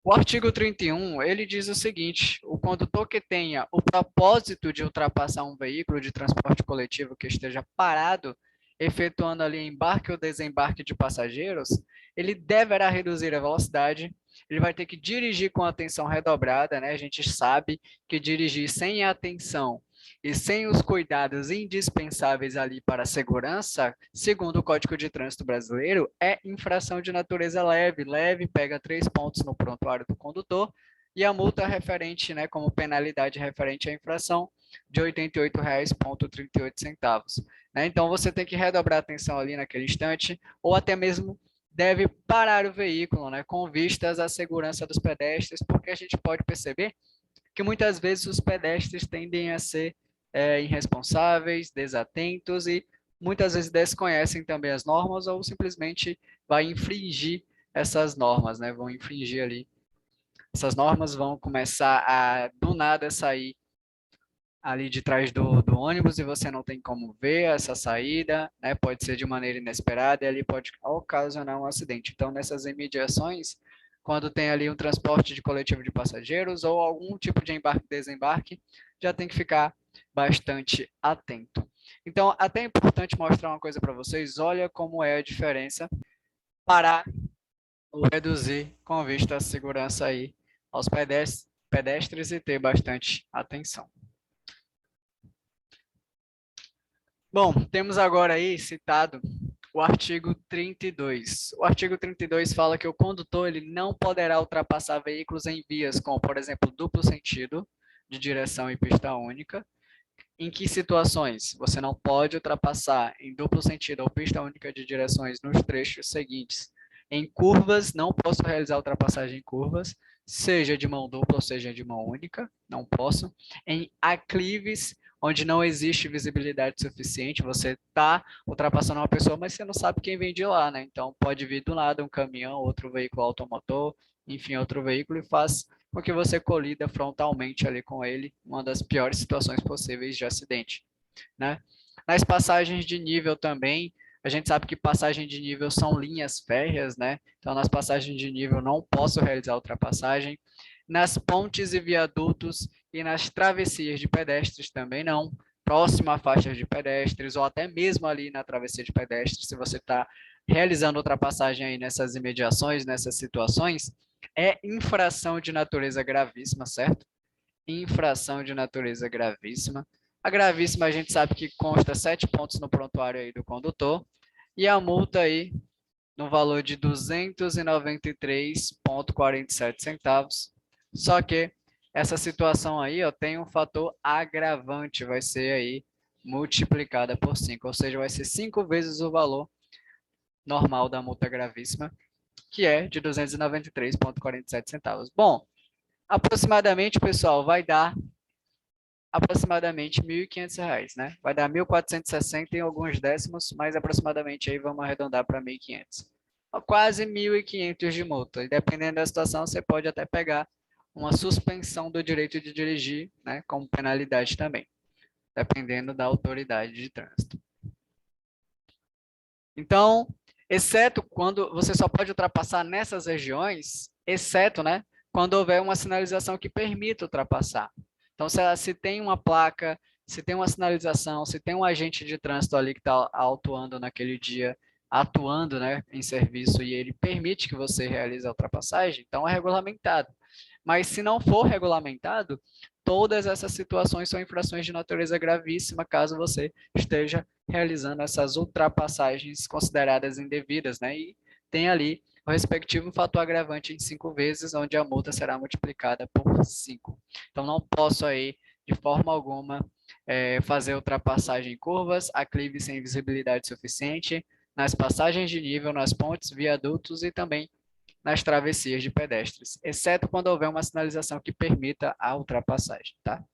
O artigo 31, ele diz o seguinte: o condutor que tenha o propósito de ultrapassar um veículo de transporte coletivo que esteja parado, efetuando ali embarque ou desembarque de passageiros, ele deverá reduzir a velocidade, ele vai ter que dirigir com atenção redobrada, né? A gente sabe que dirigir sem atenção e sem os cuidados indispensáveis ali para a segurança, segundo o Código de Trânsito Brasileiro, é infração de natureza leve. Leve pega 3 pontos no prontuário do condutor e a multa referente, né, como penalidade referente à infração, de R$ 88,38. Né? Então, você tem que redobrar a atenção ali naquele instante, ou até mesmo deve parar o veículo, né, com vistas à segurança dos pedestres, porque a gente pode perceber que muitas vezes os pedestres tendem a ser irresponsáveis, desatentos e muitas vezes desconhecem também as normas ou simplesmente vai infringir essas normas, né? Vão infringir ali. Essas normas vão começar a, do nada, sair ali de trás do ônibus e você não tem como ver essa saída, né? Pode ser de maneira inesperada e ali pode ocasionar um acidente. Então, nessas imediações, quando tem ali um transporte de coletivo de passageiros ou algum tipo de embarque e desembarque, já tem que ficar bastante atento. Então, até é importante mostrar uma coisa para vocês, olha como é a diferença parar ou reduzir com vista à segurança aí aos pedestres e ter bastante atenção. Bom, temos agora aí citado o artigo 32. O artigo 32 fala que o condutor ele não poderá ultrapassar veículos em vias com, por exemplo, duplo sentido de direção e pista única. Em que situações você não pode ultrapassar em duplo sentido ou pista única de direções nos trechos seguintes? Em curvas, não posso realizar ultrapassagem em curvas, seja de mão dupla ou seja de mão única, não posso. Em aclives, onde não existe visibilidade suficiente, você está ultrapassando uma pessoa, mas você não sabe quem vem de lá, né? Então pode vir do lado um caminhão, outro veículo automotor, enfim, outro veículo e faz com que você colida frontalmente ali com ele, uma das piores situações possíveis de acidente, né? Nas passagens de nível também, a gente sabe que passagem de nível são linhas férreas, né? Então, nas passagens de nível não posso realizar ultrapassagem. Nas pontes e viadutos e nas travessias de pedestres também não. Próximo a faixas de pedestres ou até mesmo ali na travessia de pedestres, se você está realizando ultrapassagem aí nessas imediações, nessas situações, é infração de natureza gravíssima, certo? Infração de natureza gravíssima. A gravíssima a gente sabe que consta 7 pontos no prontuário aí do condutor e a multa aí no valor de R$ 293,47. Só que essa situação aí, ó, tem um fator agravante, vai ser aí multiplicada por 5, ou seja, vai ser 5 vezes o valor normal da multa gravíssima, que é de R$ 293,47. Bom, aproximadamente, pessoal, vai dar aproximadamente R$ 1.500, né? Vai dar 1.460 em alguns décimos, mas aproximadamente aí vamos arredondar para 1.500. Quase 1.500 de multa. E dependendo da situação, você pode até pegar uma suspensão do direito de dirigir, né, como penalidade também, dependendo da autoridade de trânsito. Então, exceto quando você só pode ultrapassar nessas regiões, exceto, né, quando houver uma sinalização que permita ultrapassar. Então, se tem uma placa, se tem uma sinalização, se tem um agente de trânsito ali que está atuando naquele dia, atuando, né, em serviço e ele permite que você realize a ultrapassagem, então é regulamentado. Mas se não for regulamentado, todas essas situações são infrações de natureza gravíssima, caso você esteja realizando essas ultrapassagens consideradas indevidas, né? E tem ali o respectivo fator agravante em 5 vezes, onde a multa será multiplicada por 5. Então, não posso aí, de forma alguma, fazer ultrapassagem em curvas, aclive sem visibilidade suficiente, nas passagens de nível, nas pontes, viadutos e também nas travessias de pedestres, exceto quando houver uma sinalização que permita a ultrapassagem, tá?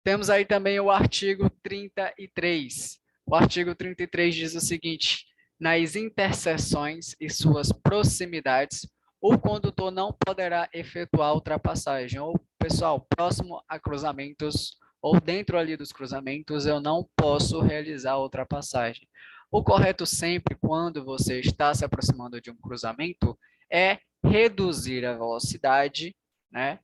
Temos aí também o artigo 33. O artigo 33 diz o seguinte: nas interseções e suas proximidades, o condutor não poderá efetuar ultrapassagem. Ou, pessoal, próximo a cruzamentos ou dentro ali dos cruzamentos, eu não posso realizar ultrapassagem. O correto sempre, quando você está se aproximando de um cruzamento, é reduzir a velocidade, né?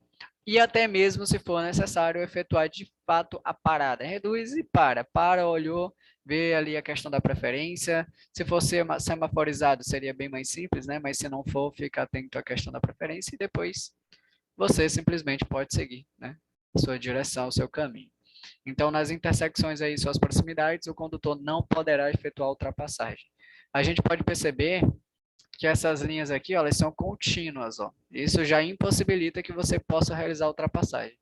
E até mesmo, se for necessário, efetuar de fato a parada. Reduz e para, olhou, vê ali a questão da preferência. Se for semaforizado, seria bem mais simples, né? Mas se não for, fica atento à questão da preferência e depois você simplesmente pode seguir, né? Sua direção, seu caminho. Então, nas intersecções aí, suas proximidades, o condutor não poderá efetuar ultrapassagem. A gente pode perceber que essas linhas aqui, ó, elas são contínuas, ó. Isso já impossibilita que você possa realizar a ultrapassagem.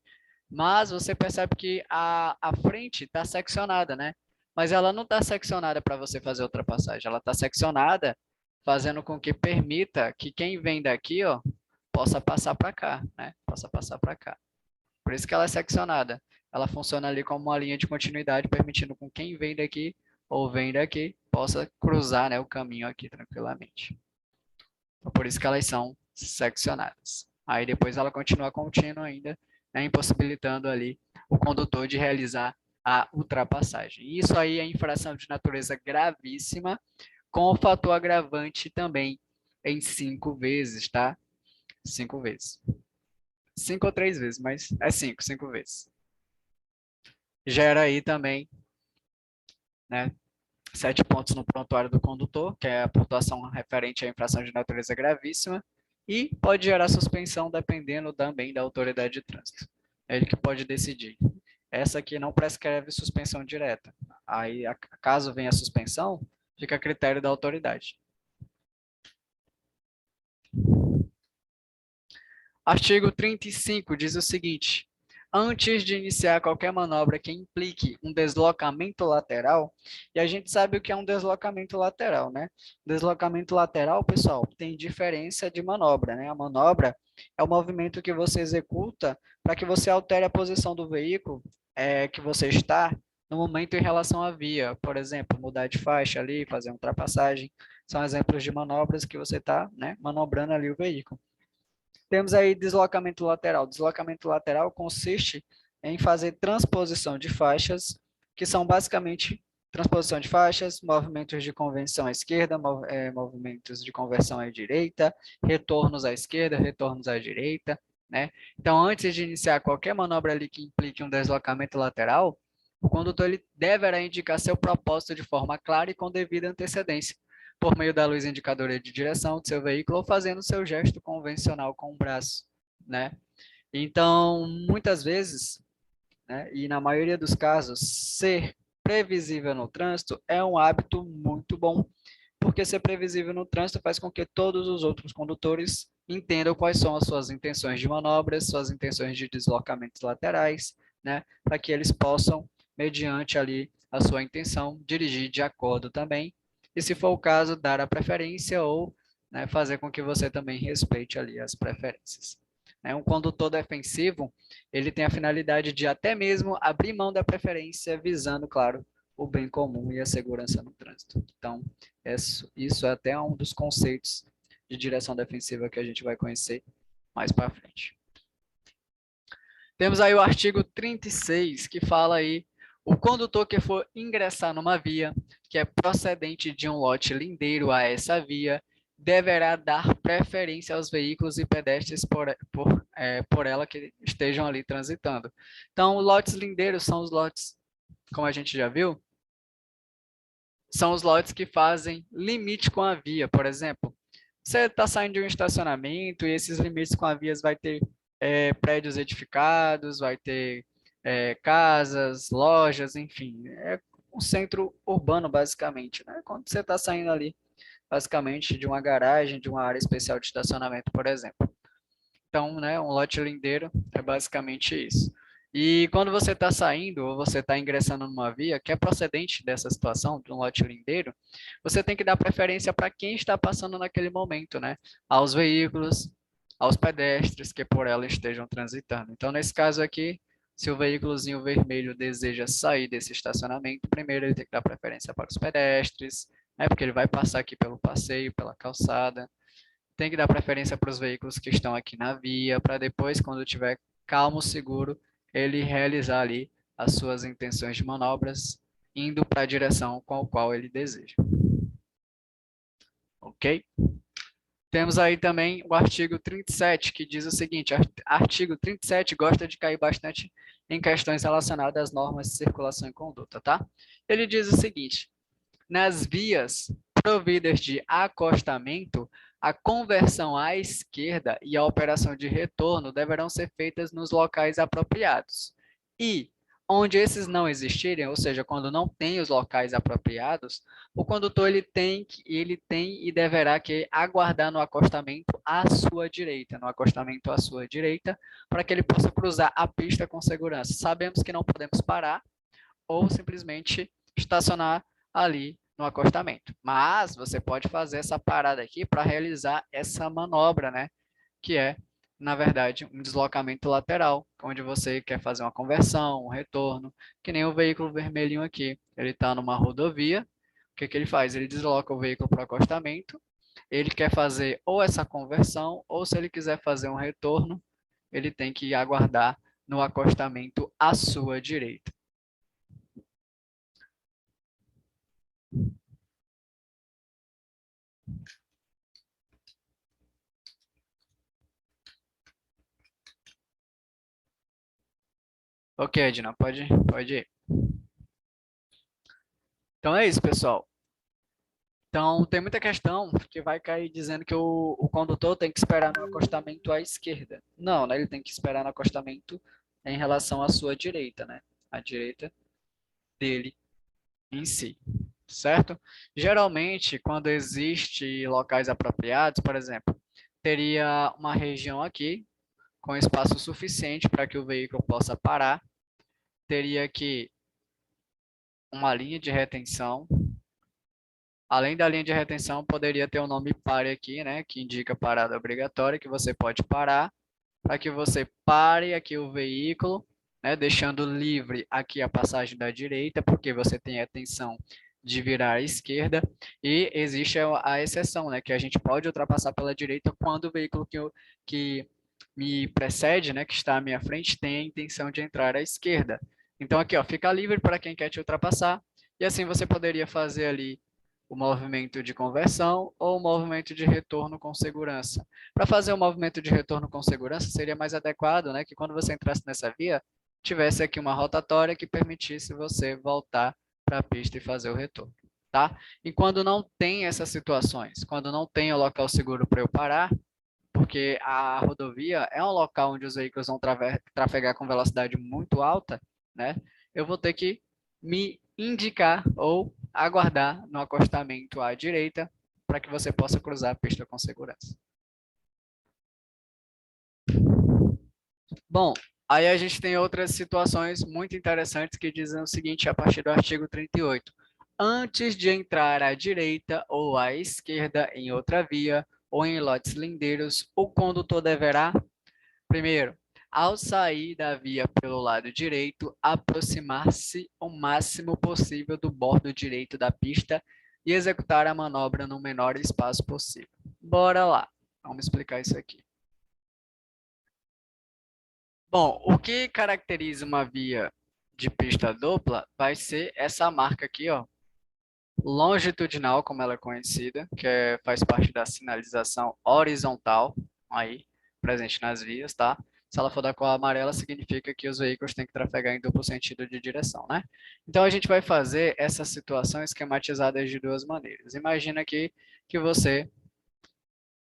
Mas você percebe que a frente está seccionada, né? Mas ela não está seccionada para você fazer a ultrapassagem. Ela está seccionada fazendo com que permita que quem vem daqui, ó, possa passar para cá, né? Possa passar para cá. Por isso que ela é seccionada. Ela funciona ali como uma linha de continuidade, permitindo com quem vem daqui ou vem daqui possa cruzar, né, o caminho aqui tranquilamente. Então, por isso que elas são seccionadas. Aí depois ela continua contínua ainda, né, impossibilitando ali o condutor de realizar a ultrapassagem. Isso aí é infração de natureza gravíssima, com o fator agravante também em 5 vezes, tá? 5 vezes. 5 ou 3 vezes, mas é 5 vezes. Gera aí também, né, 7 pontos no prontuário do condutor, que é a pontuação referente à infração de natureza gravíssima, e pode gerar suspensão dependendo também da autoridade de trânsito. É ele que pode decidir. Essa aqui não prescreve suspensão direta. Aí, caso venha a suspensão, fica a critério da autoridade. Artigo 35 diz o seguinte: antes de iniciar qualquer manobra que implique um deslocamento lateral, e a gente sabe o que é um deslocamento lateral, né? Deslocamento lateral, pessoal, tem diferença de manobra, né? A manobra é o movimento que você executa para que você altere a posição do veículo que você está no momento em relação à via. Por exemplo, mudar de faixa ali, fazer uma ultrapassagem, são exemplos de manobras que você está, né, manobrando ali o veículo. Temos aí deslocamento lateral. Deslocamento lateral consiste em fazer transposição de faixas, que são basicamente transposição de faixas, movimentos de convenção à esquerda, movimentos de conversão à direita, retornos à esquerda, retornos à direita, né? Então, antes de iniciar qualquer manobra ali que implique um deslocamento lateral, o condutor ele deverá indicar seu propósito de forma clara e com devida antecedência, por meio da luz indicadora de direção do seu veículo ou fazendo seu gesto convencional com o braço, né? Então, muitas vezes, né, e na maioria dos casos, ser previsível no trânsito é um hábito muito bom, porque ser previsível no trânsito faz com que todos os outros condutores entendam quais são as suas intenções de manobras, suas intenções de deslocamentos laterais, né, para que eles possam, mediante ali a sua intenção, dirigir de acordo também, e se for o caso, dar a preferência ou, né, fazer com que você também respeite ali as preferências. Um condutor defensivo, ele tem a finalidade de até mesmo abrir mão da preferência, visando, claro, o bem comum e a segurança no trânsito. Então, isso é até um dos conceitos de direção defensiva que a gente vai conhecer mais para frente. Temos aí o artigo 36, que fala aí: o condutor que for ingressar numa via que é procedente de um lote lindeiro a essa via, deverá dar preferência aos veículos e pedestres por ela que estejam ali transitando. Então, lotes lindeiros são os lotes, como a gente já viu, são os lotes que fazem limite com a via. Por exemplo, você está saindo de um estacionamento e esses limites com a via vai ter prédios edificados, vai ter casas, lojas, enfim. É um centro urbano, basicamente, né? Quando você está saindo ali, basicamente, de uma garagem, de uma área especial de estacionamento, por exemplo. Então, né, um lote lindeiro é basicamente isso. E quando você está saindo ou você está ingressando numa via que é procedente dessa situação, de um lote lindeiro, você tem que dar preferência para quem está passando naquele momento, né? Aos veículos, aos pedestres que por ela estejam transitando. Então, nesse caso aqui, se o veículozinho vermelho deseja sair desse estacionamento, primeiro ele tem que dar preferência para os pedestres, né? Porque ele vai passar aqui pelo passeio, pela calçada. Tem que dar preferência para os veículos que estão aqui na via, para depois, quando tiver calmo, seguro, ele realizar ali as suas intenções de manobras indo para a direção com a qual ele deseja. Ok? Temos aí também o artigo 37, que diz o seguinte: artigo 37 gosta de cair bastante em questões relacionadas às normas de circulação e conduta, tá? Ele diz o seguinte: nas vias providas de acostamento, a conversão à esquerda e a operação de retorno deverão ser feitas nos locais apropriados. E, onde esses não existirem, ou seja, quando não tem os locais apropriados, o condutor ele tem e deverá que aguardar no acostamento à sua direita, para que ele possa cruzar a pista com segurança. Sabemos que não podemos parar ou simplesmente estacionar ali no acostamento. Mas você pode fazer essa parada aqui para realizar essa manobra, né? Que é, na verdade, um deslocamento lateral, onde você quer fazer uma conversão, um retorno, que nem o veículo vermelhinho aqui. Ele está numa rodovia, o que, que ele faz? Ele desloca o veículo para o acostamento, ele quer fazer ou essa conversão, ou se ele quiser fazer um retorno, ele tem que aguardar no acostamento à sua direita. Ok, Edna, pode ir. Então é isso, pessoal. Então, tem muita questão que vai cair dizendo que o condutor tem que esperar no acostamento à esquerda. Não, né? Ele tem que esperar no acostamento em relação à sua direita, né? A direita dele em si, certo? Geralmente, quando existe locais apropriados, por exemplo, teria uma região aqui com espaço suficiente para que o veículo possa parar, teria aqui uma linha de retenção. Além da linha de retenção, poderia ter o nome pare aqui, né, que indica parada obrigatória, que você pode parar, para que você pare aqui o veículo, né, deixando livre aqui a passagem da direita, porque você tem a intenção de virar à esquerda, e existe a exceção, né, que a gente pode ultrapassar pela direita quando o veículo que me precede, né, que está à minha frente, tem a intenção de entrar à esquerda. Então aqui, ó, fica livre para quem quer te ultrapassar, e assim você poderia fazer ali o movimento de conversão ou o movimento de retorno com segurança. Para fazer o movimento de retorno com segurança, seria mais adequado, né, que quando você entrasse nessa via, tivesse aqui uma rotatória que permitisse você voltar para a pista e fazer o retorno, tá? E quando não tem essas situações, quando não tem o local seguro para eu parar, porque a rodovia é um local onde os veículos vão trafegar com velocidade muito alta, né? Eu vou ter que me indicar ou aguardar no acostamento à direita para que você possa cruzar a pista com segurança. Bom, aí a gente tem outras situações muito interessantes que dizem o seguinte a partir do artigo 38. Antes de entrar à direita ou à esquerda em outra via ou em lotes lindeiros, o condutor deverá, primeiro, ao sair da via pelo lado direito, aproximar-se o máximo possível do bordo direito da pista e executar a manobra no menor espaço possível. Bora lá, vamos explicar isso aqui. Bom, o que caracteriza uma via de pista dupla vai ser essa marca aqui, ó, longitudinal, como ela é conhecida, que faz parte da sinalização horizontal, aí, presente nas vias, tá? Se ela for da cor amarela, significa que os veículos têm que trafegar em duplo sentido de direção, né? Então, a gente vai fazer essa situação esquematizada de duas maneiras. Imagina aqui que você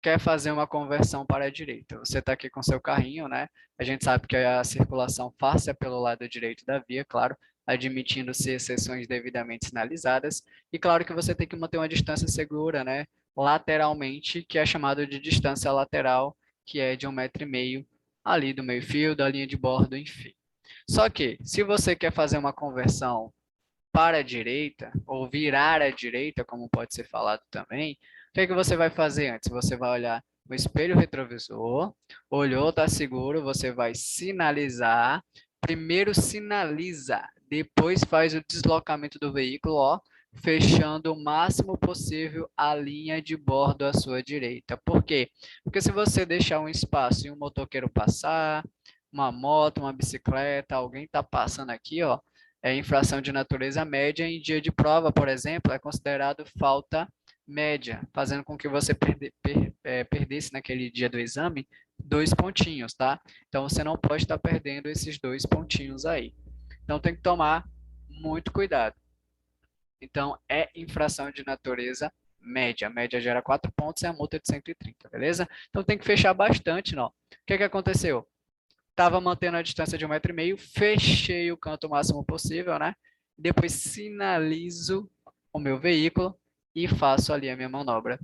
quer fazer uma conversão para a direita. Você está aqui com seu carrinho, né? A gente sabe que a circulação fácil é pelo lado direito da via, claro, admitindo-se exceções devidamente sinalizadas. E claro que você tem que manter uma distância segura, né? Lateralmente, que é chamado de distância lateral, que é de 1,5 m ali do meio-fio, da linha de bordo, enfim. Só que, se você quer fazer uma conversão para a direita, ou virar à direita, como pode ser falado também, o que é que você vai fazer antes? Você vai olhar no espelho retrovisor, olhou, está seguro, você vai sinalizar, primeiro sinaliza, depois faz o deslocamento do veículo, ó, fechando o máximo possível a linha de bordo à sua direita. Por quê? Porque se você deixar um espaço e um motoqueiro passar, uma moto, uma bicicleta, alguém está passando aqui, ó, é infração de natureza média. Em dia de prova, por exemplo, é considerado falta média, fazendo com que você perdesse naquele dia do exame 2 pontinhos, tá? Então, você não pode estar perdendo esses 2 pontinhos aí. Então, tem que tomar muito cuidado. Então, é infração de natureza média. A média gera 4 pontos e a multa é de 130, beleza? Então, tem que fechar bastante, não. O que que aconteceu? Estava mantendo a distância de 1,5 m, fechei o canto o máximo possível, né? Depois sinalizo o meu veículo e faço ali a minha manobra,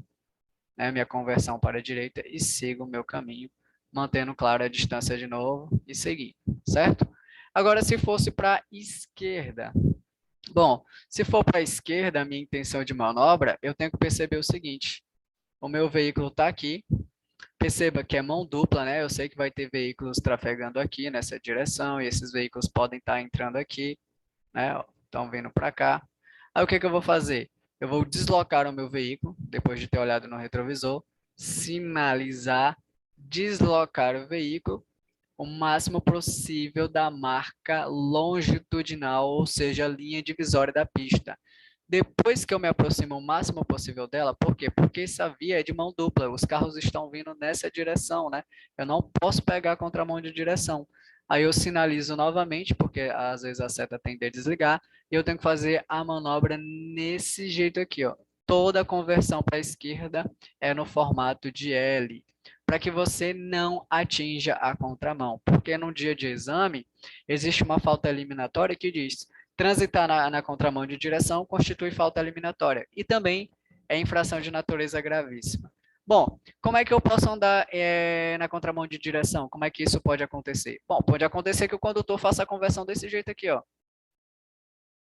né? Minha conversão para a direita e sigo o meu caminho, mantendo claro a distância de novo e seguindo, certo? Agora, se fosse para a esquerda. Bom, se for para a esquerda, a minha intenção de manobra, eu tenho que perceber o seguinte. O meu veículo está aqui. Perceba que é mão dupla, né? Eu sei que vai ter veículos trafegando aqui nessa direção e esses veículos podem estar entrando aqui, né? Estão vindo para cá. Aí o que que eu vou fazer? Eu vou deslocar o meu veículo, depois de ter olhado no retrovisor, sinalizar, deslocar o veículo o máximo possível da marca longitudinal, ou seja, a linha divisória da pista. Depois que eu me aproximo o máximo possível dela, por quê? Porque essa via é de mão dupla, os carros estão vindo nessa direção, né? Eu não posso pegar a contramão de direção. Aí eu sinalizo novamente, porque às vezes a seta tende a desligar, e eu tenho que fazer a manobra nesse jeito aqui, ó. Toda a conversão para a esquerda é no formato de L, para que você não atinja a contramão. Porque no dia de exame, existe uma falta eliminatória que diz: transitar na contramão de direção constitui falta eliminatória e também é infração de natureza gravíssima. Bom, como é que eu posso andar na contramão de direção? Como é que isso pode acontecer? Bom, pode acontecer que o condutor faça a conversão desse jeito aqui, ó.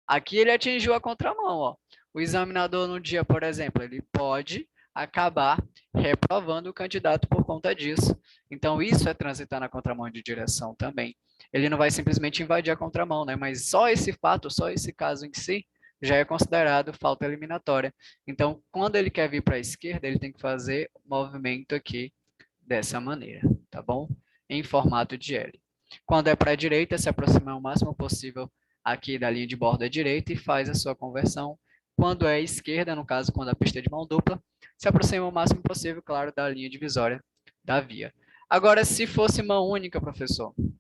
Aqui ele atingiu a contramão, ó. O examinador no dia, por exemplo, ele pode acabar reprovando o candidato por conta disso. Então, isso é transitar na contramão de direção também. Ele não vai simplesmente invadir a contramão, né? Mas só esse fato, só esse caso em si, já é considerado falta eliminatória. Então, quando ele quer vir para a esquerda, ele tem que fazer o movimento aqui dessa maneira, tá bom? Em formato de L. Quando é para a direita, se aproximar o máximo possível aqui da linha de borda direita e faz a sua conversão. Quando é esquerda, no caso, quando a pista é de mão dupla, se aproxima o máximo possível, claro, da linha divisória da via. Agora, se fosse mão única, professor, o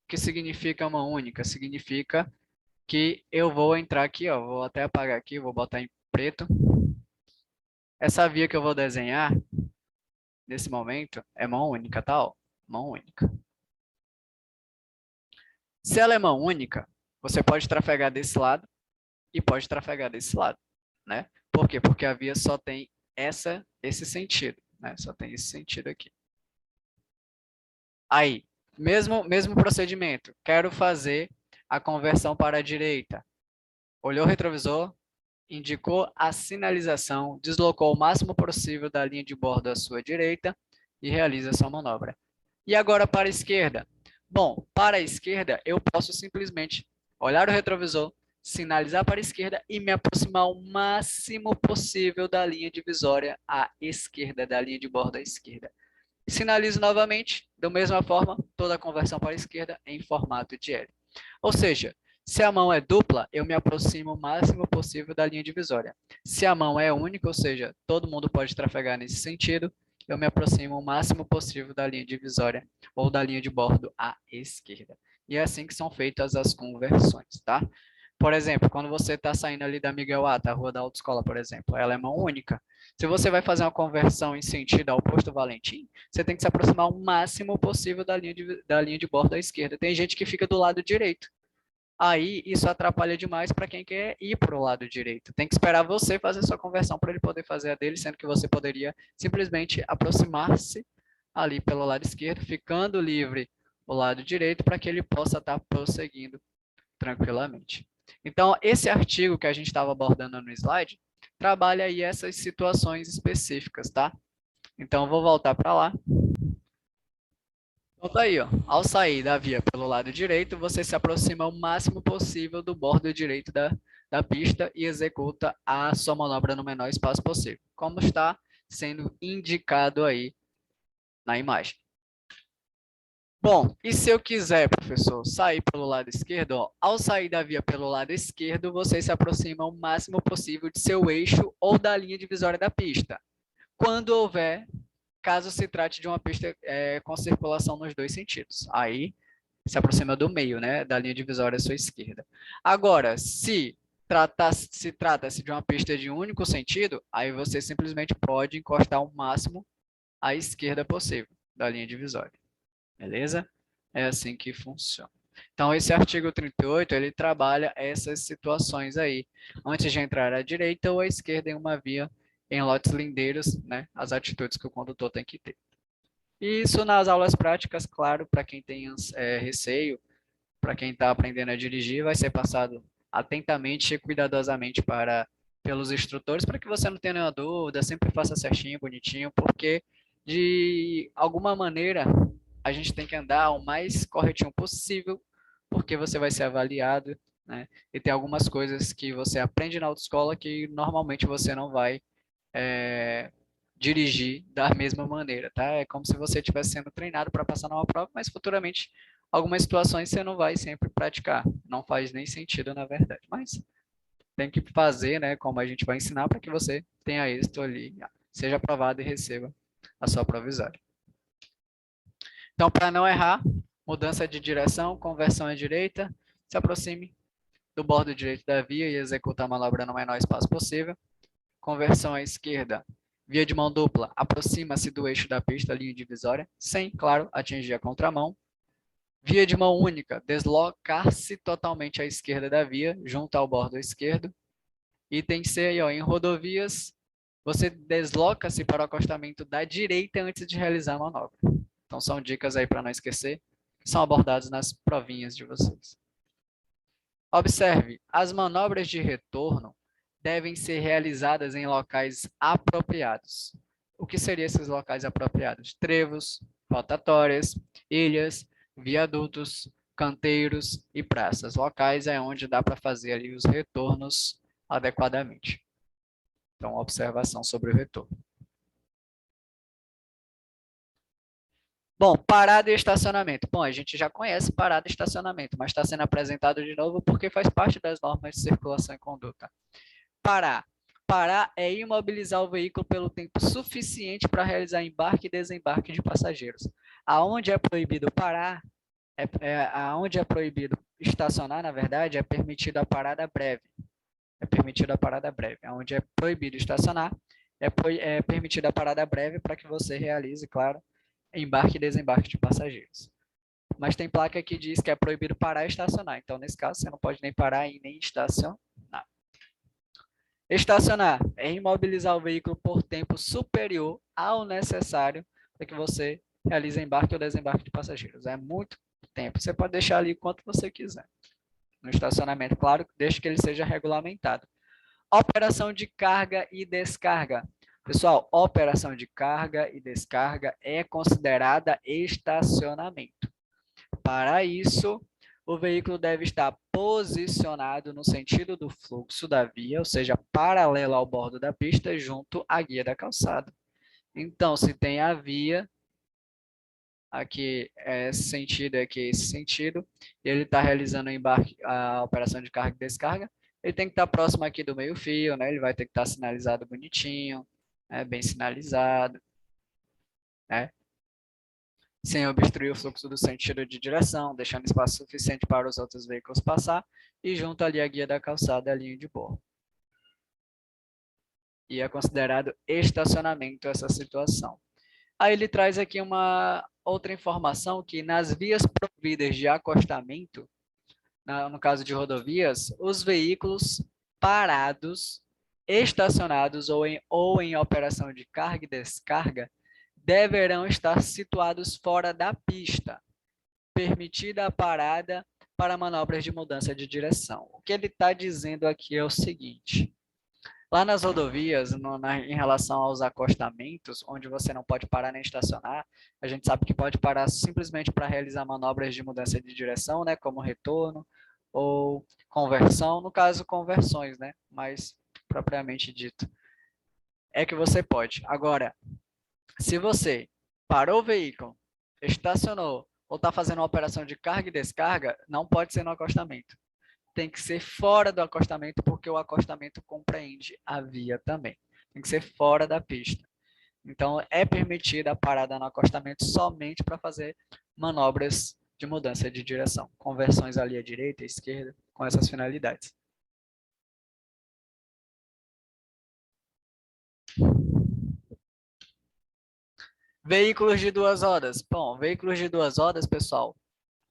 que significa mão única? Significa que eu vou entrar aqui, ó, vou até apagar aqui, vou botar em preto. Essa via que eu vou desenhar, nesse momento, é mão única, tá? Ó, mão única. Se ela é mão única, você pode trafegar desse lado e pode trafegar desse lado, né? Por quê? Porque a via só tem esse sentido, né? Só tem esse sentido aqui. Aí, mesmo procedimento, quero fazer a conversão para a direita. Olhou o retrovisor, indicou a sinalização, deslocou o máximo possível da linha de bordo à sua direita e realiza a sua manobra. E agora para a esquerda? Bom, para a esquerda, eu posso simplesmente olhar o retrovisor, sinalizar para a esquerda e me aproximar o máximo possível da linha divisória à esquerda, da linha de bordo à esquerda. Sinalizo novamente, da mesma forma, toda a conversão para a esquerda em formato de L. Ou seja, se a mão é dupla, eu me aproximo o máximo possível da linha divisória. Se a mão é única, ou seja, todo mundo pode trafegar nesse sentido, eu me aproximo o máximo possível da linha divisória ou da linha de bordo à esquerda. E é assim que são feitas as conversões, tá? Por exemplo, quando você está saindo ali da Miguel Ata, a rua da autoescola, por exemplo, ela é mão única. Se você vai fazer uma conversão em sentido ao posto Valentim, você tem que se aproximar o máximo possível da linha de bordo à esquerda. Tem gente que fica do lado direito. Aí isso atrapalha demais para quem quer ir para o lado direito. Tem que esperar você fazer sua conversão para ele poder fazer a dele, sendo que você poderia simplesmente aproximar-se ali pelo lado esquerdo, ficando livre o lado direito para que ele possa estar prosseguindo tranquilamente. Então, esse artigo que a gente estava abordando no slide trabalha aí essas situações específicas, tá? Então, vou voltar para lá. Então, tá aí, ó. Ao sair da via pelo lado direito, você se aproxima o máximo possível do bordo direito da pista e executa a sua manobra no menor espaço possível, como está sendo indicado aí na imagem. Bom, e se eu quiser, professor, sair pelo lado esquerdo, ó, ao sair da via pelo lado esquerdo, você se aproxima o máximo possível de seu eixo ou da linha divisória da pista. Quando houver, caso se trate de uma pista com circulação nos dois sentidos. Aí, se aproxima do meio, né, da linha divisória à sua esquerda. Agora, se trata-se de uma pista de um único sentido, aí você simplesmente pode encostar o máximo à esquerda possível da linha divisória. Beleza? É assim que funciona. Então, esse artigo 38, ele trabalha essas situações aí. Antes de entrar à direita ou à esquerda em uma via em lotes lindeiros, né? As atitudes que o condutor tem que ter. E isso nas aulas práticas, claro, para quem tem receio, para quem está aprendendo a dirigir, vai ser passado atentamente e cuidadosamente pelos instrutores, para que você não tenha nenhuma dúvida, sempre faça certinho, bonitinho, porque de alguma maneira a gente tem que andar o mais corretinho possível, porque você vai ser avaliado, né? E tem algumas coisas que você aprende na autoescola que normalmente você não vai é, dirigir da mesma maneira, tá? É como se você estivesse sendo treinado para passar numa prova, mas futuramente algumas situações você não vai sempre praticar. Não faz nem sentido, na verdade. Mas tem que fazer, né? Como a gente vai ensinar para que você tenha êxito ali, seja aprovado e receba a sua provisória. Então, para não errar, mudança de direção, conversão à direita, se aproxime do bordo direito da via e executa a manobra no menor espaço possível. Conversão à esquerda, via de mão dupla, aproxima-se do eixo da pista, linha divisória, sem, claro, atingir a contramão. Via de mão única, deslocar-se totalmente à esquerda da via, junto ao bordo esquerdo. Item C, aí, ó, em rodovias, você desloca-se para o acostamento da direita antes de realizar a manobra. Então, são dicas aí para não esquecer, que são abordadas nas provinhas de vocês. Observe, as manobras de retorno devem ser realizadas em locais apropriados. O que seriam esses locais apropriados? Trevos, rotatórias, ilhas, viadutos, canteiros e praças. Locais é onde dá para fazer ali os retornos adequadamente. Então, observação sobre o retorno. Bom, parada e estacionamento. Bom, a gente já conhece parada e estacionamento, mas está sendo apresentado de novo porque faz parte das normas de circulação e conduta. Parar. Parar é imobilizar o veículo pelo tempo suficiente para realizar embarque e desembarque de passageiros. Aonde é proibido parar, aonde é proibido estacionar, na verdade, é permitida a parada breve. É permitida a parada breve. Aonde é proibido estacionar, é permitida a parada breve para que você realize, claro, embarque e desembarque de passageiros. Mas tem placa que diz que é proibido parar e estacionar. Então, nesse caso, você não pode nem parar e nem estacionar. Estacionar é imobilizar o veículo por tempo superior ao necessário para que você realize embarque ou desembarque de passageiros. É muito tempo. Você pode deixar ali quanto você quiser. No estacionamento, claro, desde que ele seja regulamentado. Operação de carga e descarga. Pessoal, operação de carga e descarga é considerada estacionamento. Para isso, o veículo deve estar posicionado no sentido do fluxo da via, ou seja, paralelo ao bordo da pista, junto à guia da calçada. Então, se tem a via, aqui é esse sentido, aqui é esse sentido, e ele está realizando o embarque, a operação de carga e descarga, ele tem que estar próximo aqui do meio-fio, né? Ele vai ter que estar sinalizado bonitinho, né? Bem sinalizado, né? Sem obstruir o fluxo do sentido de direção, deixando espaço suficiente para os outros veículos passar, e junto ali a guia da calçada e a linha de bordo. E é considerado estacionamento essa situação. Aí ele traz aqui uma outra informação que nas vias providas de acostamento, no caso de rodovias, os veículos parados, estacionados ou em operação de carga e descarga deverão estar situados fora da pista, permitida a parada para manobras de mudança de direção. O que ele está dizendo aqui é o seguinte: lá nas rodovias, em relação aos acostamentos, onde você não pode parar nem estacionar, a gente sabe que pode parar simplesmente para realizar manobras de mudança de direção, né, como retorno ou conversão, no caso, conversões, né, mais propriamente dito. É que você pode. Agora, se você parou o veículo, estacionou ou está fazendo uma operação de carga e descarga, não pode ser no acostamento. Tem que ser fora do acostamento, porque o acostamento compreende a via também. Tem que ser fora da pista. Então, é permitida a parada no acostamento somente para fazer manobras de mudança de direção, conversões ali à direita e à esquerda, com essas finalidades. Veículos de duas rodas. Bom, veículos de duas rodas, pessoal,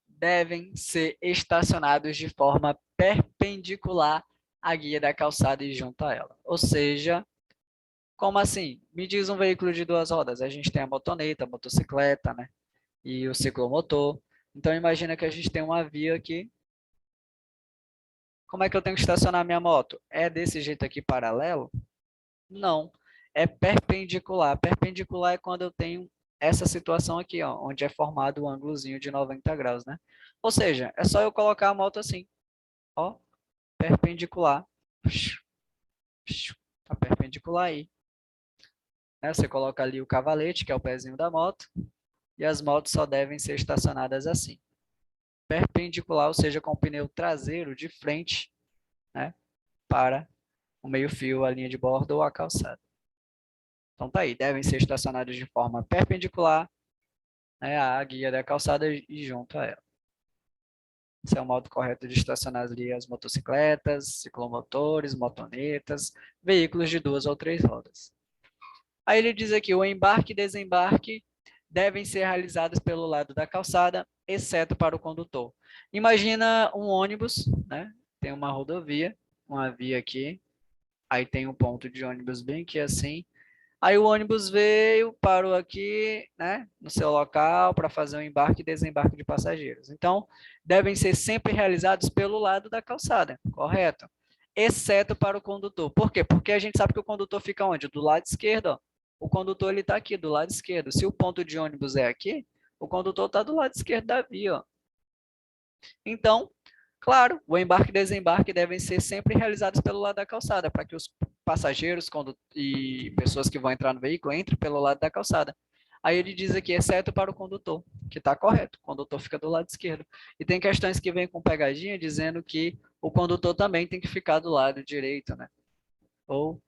devem ser estacionados de forma perpendicular à guia da calçada e junto a ela. Ou seja, como assim? Me diz um veículo de duas rodas. A gente tem a motoneta, a motocicleta, né? E o ciclomotor. Então, imagina que a gente tem uma via aqui. Como é que eu tenho que estacionar minha moto? É desse jeito aqui, paralelo? Não. É perpendicular. Perpendicular é quando eu tenho essa situação aqui, ó, onde é formado o ângulozinho de 90 graus, né? Ou seja, é só eu colocar a moto assim, ó, perpendicular. Tá perpendicular aí. Né? Você coloca ali o cavalete, que é o pezinho da moto, e as motos só devem ser estacionadas assim. Perpendicular, ou seja, com o pneu traseiro de frente, né, para o meio-fio, a linha de bordo ou a calçada. Então tá aí, devem ser estacionados de forma perpendicular, né, à guia da calçada e junto a ela. Esse é o modo correto de estacionar ali as motocicletas, ciclomotores, motonetas, veículos de duas ou três rodas. Aí ele diz aqui, o embarque e desembarque devem ser realizados pelo lado da calçada, exceto para o condutor. Imagina um ônibus, né? Tem uma rodovia, uma via aqui, aí tem um ponto de ônibus bem aqui assim. Aí o ônibus veio, parou aqui, né, no seu local para fazer o embarque e desembarque de passageiros. Então, devem ser sempre realizados pelo lado da calçada, correto? Exceto para o condutor. Por quê? Porque a gente sabe que o condutor fica onde? Do lado esquerdo, ó. O condutor ele está aqui, do lado esquerdo. Se o ponto de ônibus é aqui, o condutor está do lado esquerdo da via, ó. Então, claro, o embarque e desembarque devem ser sempre realizados pelo lado da calçada, para que os passageiros e pessoas que vão entrar no veículo entrem pelo lado da calçada. Aí ele diz aqui, exceto para o condutor, que está correto, o condutor fica do lado esquerdo. E tem questões que vêm com pegadinha dizendo que o condutor também tem que ficar do lado direito, né? Ou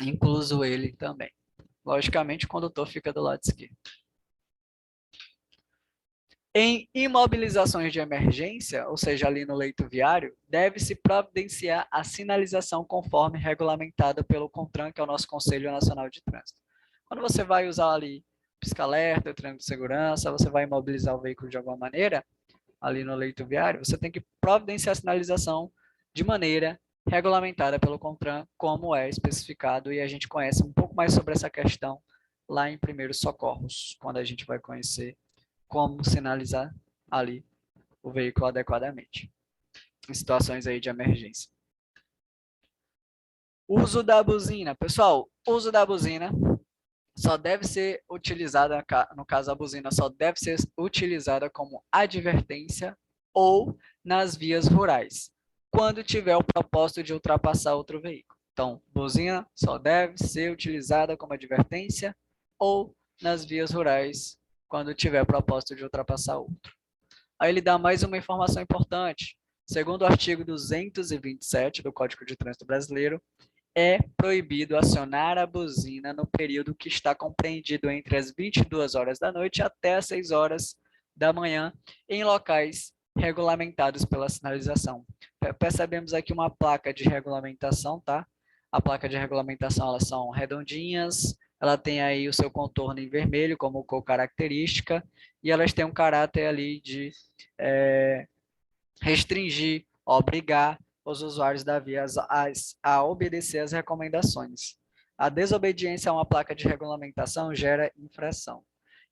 incluso ele também. Logicamente, o condutor fica do lado esquerdo. Em imobilizações de emergência, ou seja, ali no leito viário, deve-se providenciar a sinalização conforme regulamentada pelo CONTRAN, que é o nosso Conselho Nacional de Trânsito. Quando você vai usar ali pisca-alerta, triângulo de segurança, você vai imobilizar o veículo de alguma maneira, ali no leito viário, você tem que providenciar a sinalização de maneira regulamentada pelo CONTRAN, como é especificado, e a gente conhece um pouco mais sobre essa questão lá em Primeiros Socorros, quando a gente vai conhecer como sinalizar ali o veículo adequadamente, em situações aí de emergência. Uso da buzina. Pessoal, uso da buzina só deve ser utilizada, no caso a buzina só deve ser utilizada como advertência ou nas vias rurais, quando tiver o propósito de ultrapassar outro veículo. Então, buzina só deve ser utilizada como advertência ou nas vias rurais, quando tiver o propósito de ultrapassar outro. Aí ele dá mais uma informação importante. Segundo o artigo 227 do Código de Trânsito Brasileiro, é proibido acionar a buzina no período que está compreendido entre as 22 horas da noite até as 6 horas da manhã, em locais regulamentados pela sinalização. Percebemos aqui uma placa de regulamentação, tá? A placa de regulamentação, elas são redondinhas, ela tem aí o seu contorno em vermelho como cor característica, e elas têm um caráter ali de restringir, obrigar os usuários da via a obedecer às recomendações. A desobediência a uma placa de regulamentação gera infração.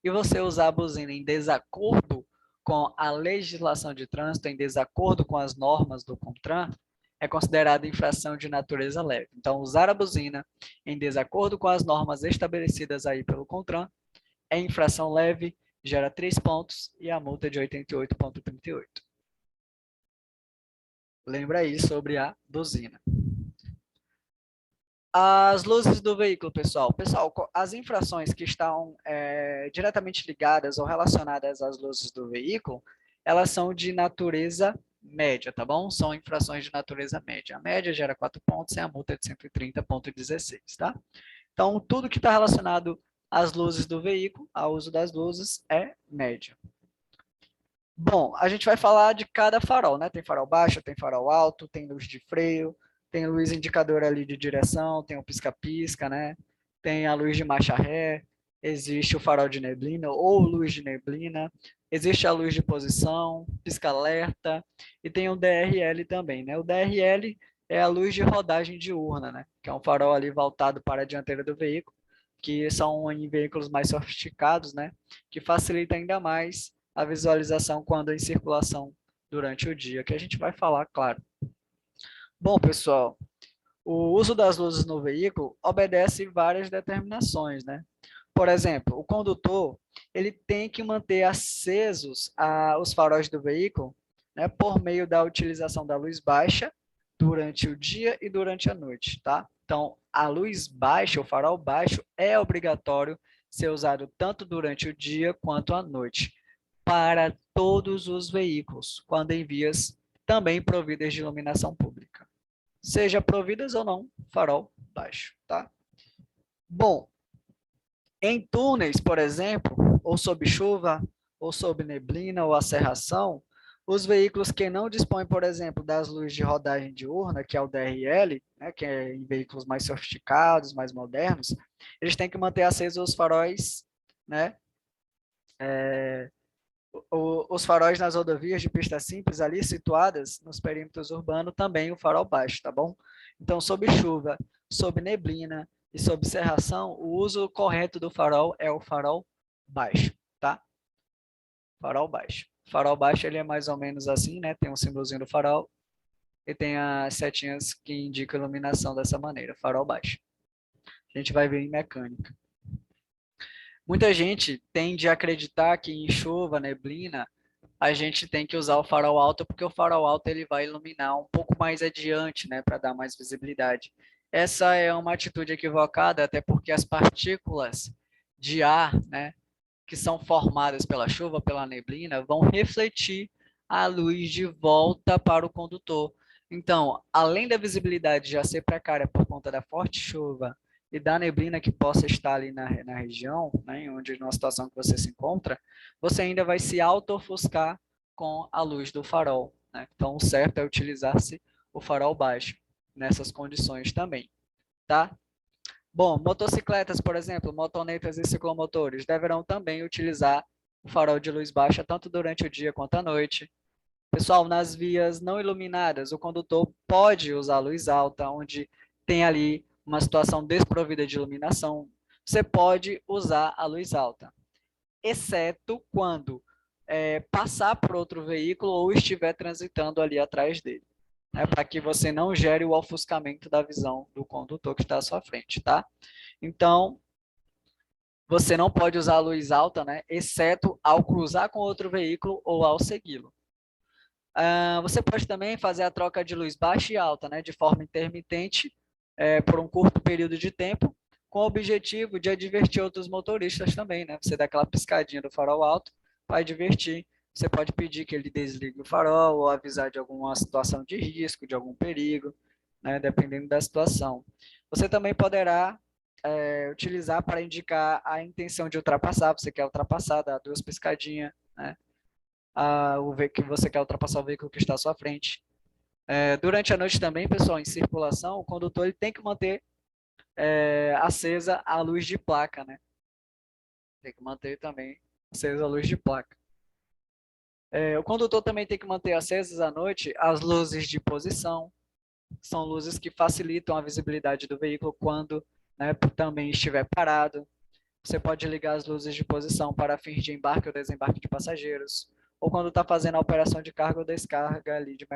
E você usar a buzina em desacordo com a legislação de trânsito, em desacordo com as normas do CONTRAN, é considerado infração de natureza leve. Então, usar a buzina em desacordo com as normas estabelecidas aí pelo CONTRAN é infração leve, gera 3 pontos e a multa é de 88,38. Lembra aí sobre a buzina. As luzes do veículo, pessoal. Pessoal, as infrações que estão diretamente ligadas ou relacionadas às luzes do veículo, elas são de natureza média, tá bom? São infrações de natureza média. A média gera 4 pontos e a multa é de 130,16, tá? Então, tudo que está relacionado às luzes do veículo, ao uso das luzes, é média. Bom, a gente vai falar de cada farol, né? Tem farol baixo, tem farol alto, tem luz de freio, tem luz indicador ali de direção, tem o pisca-pisca, né? Tem a luz de marcha ré, existe o farol de neblina ou luz de neblina, existe a luz de posição, pisca-alerta e tem o DRL também, né? O DRL é a luz de rodagem diurna, né? Que é um farol ali voltado para a dianteira do veículo, que são em veículos mais sofisticados, né? Que facilita ainda mais a visualização quando em circulação durante o dia, que a gente vai falar, claro. Bom, pessoal, o uso das luzes no veículo obedece várias determinações, né? Por exemplo, o condutor ele tem que manter acesos os faróis do veículo, né, por meio da utilização da luz baixa durante o dia e durante a noite, tá? Então, a luz baixa, o farol baixo, é obrigatório ser usado tanto durante o dia quanto à noite, para todos os veículos, quando em vias também providas de iluminação pública. Seja providas ou não, farol baixo, tá? Bom, em túneis, por exemplo, ou sob chuva, ou sob neblina ou acerração, os veículos que não dispõem, por exemplo, das luzes de rodagem diurna, que é o DRL, né, que é em veículos mais sofisticados, mais modernos, eles têm que manter acesos os faróis, né, os faróis nas rodovias de pista simples ali situadas nos perímetros urbanos também o farol baixo, tá bom? Então, sob chuva, sob neblina e sob cerração, o uso correto do farol é o farol baixo, tá? Farol baixo. Farol baixo ele é mais ou menos assim, né? Tem um símbolozinho do farol e tem as setinhas que indicam a iluminação dessa maneira, farol baixo. A gente vai ver em mecânica. Muita gente tende a acreditar que em chuva, neblina, a gente tem que usar o farol alto, porque o farol alto ele vai iluminar um pouco mais adiante, né, para dar mais visibilidade. Essa é uma atitude equivocada, até porque as partículas de ar, né, que são formadas pela chuva, pela neblina, vão refletir a luz de volta para o condutor. Então, além da visibilidade já ser precária por conta da forte chuva e da neblina que possa estar ali na região, né, onde numa situação que você se encontra, você ainda vai se auto-ofuscar com a luz do farol, né? Então, o certo é utilizar-se o farol baixo nessas condições também, tá? Bom, motocicletas, por exemplo, motonetas e ciclomotores deverão também utilizar o farol de luz baixa tanto durante o dia quanto à noite. Pessoal, nas vias não iluminadas, o condutor pode usar a luz alta, onde tem ali uma situação desprovida de iluminação. Você pode usar a luz alta, exceto quando passar por outro veículo ou estiver transitando ali atrás dele, né, para que você não gere o ofuscamento da visão do condutor que está à sua frente, tá? Então, você não pode usar a luz alta, né, exceto ao cruzar com outro veículo ou ao segui-lo. Você pode também fazer a troca de luz baixa e alta, né, de forma intermitente, por um curto período de tempo, com o objetivo de advertir outros motoristas também, né? Você dá aquela piscadinha do farol alto, vai divertir. Você pode pedir que ele desligue o farol ou avisar de alguma situação de risco, de algum perigo, né, dependendo da situação. Você também poderá utilizar para indicar a intenção de ultrapassar. Você quer ultrapassar, dá duas piscadinhas, né? Que você quer ultrapassar o veículo que está à sua frente. Durante a noite também, pessoal, em circulação, o condutor ele tem que manter acesa a luz de placa, né? Tem que manter também acesa a luz de placa. O condutor também tem que manter acesas à noite as luzes de posição, são luzes que facilitam a visibilidade do veículo quando, né, também estiver parado. Você pode ligar as luzes de posição para fins de embarque ou desembarque de passageiros, ou quando está fazendo a operação de carga ou descarga ali de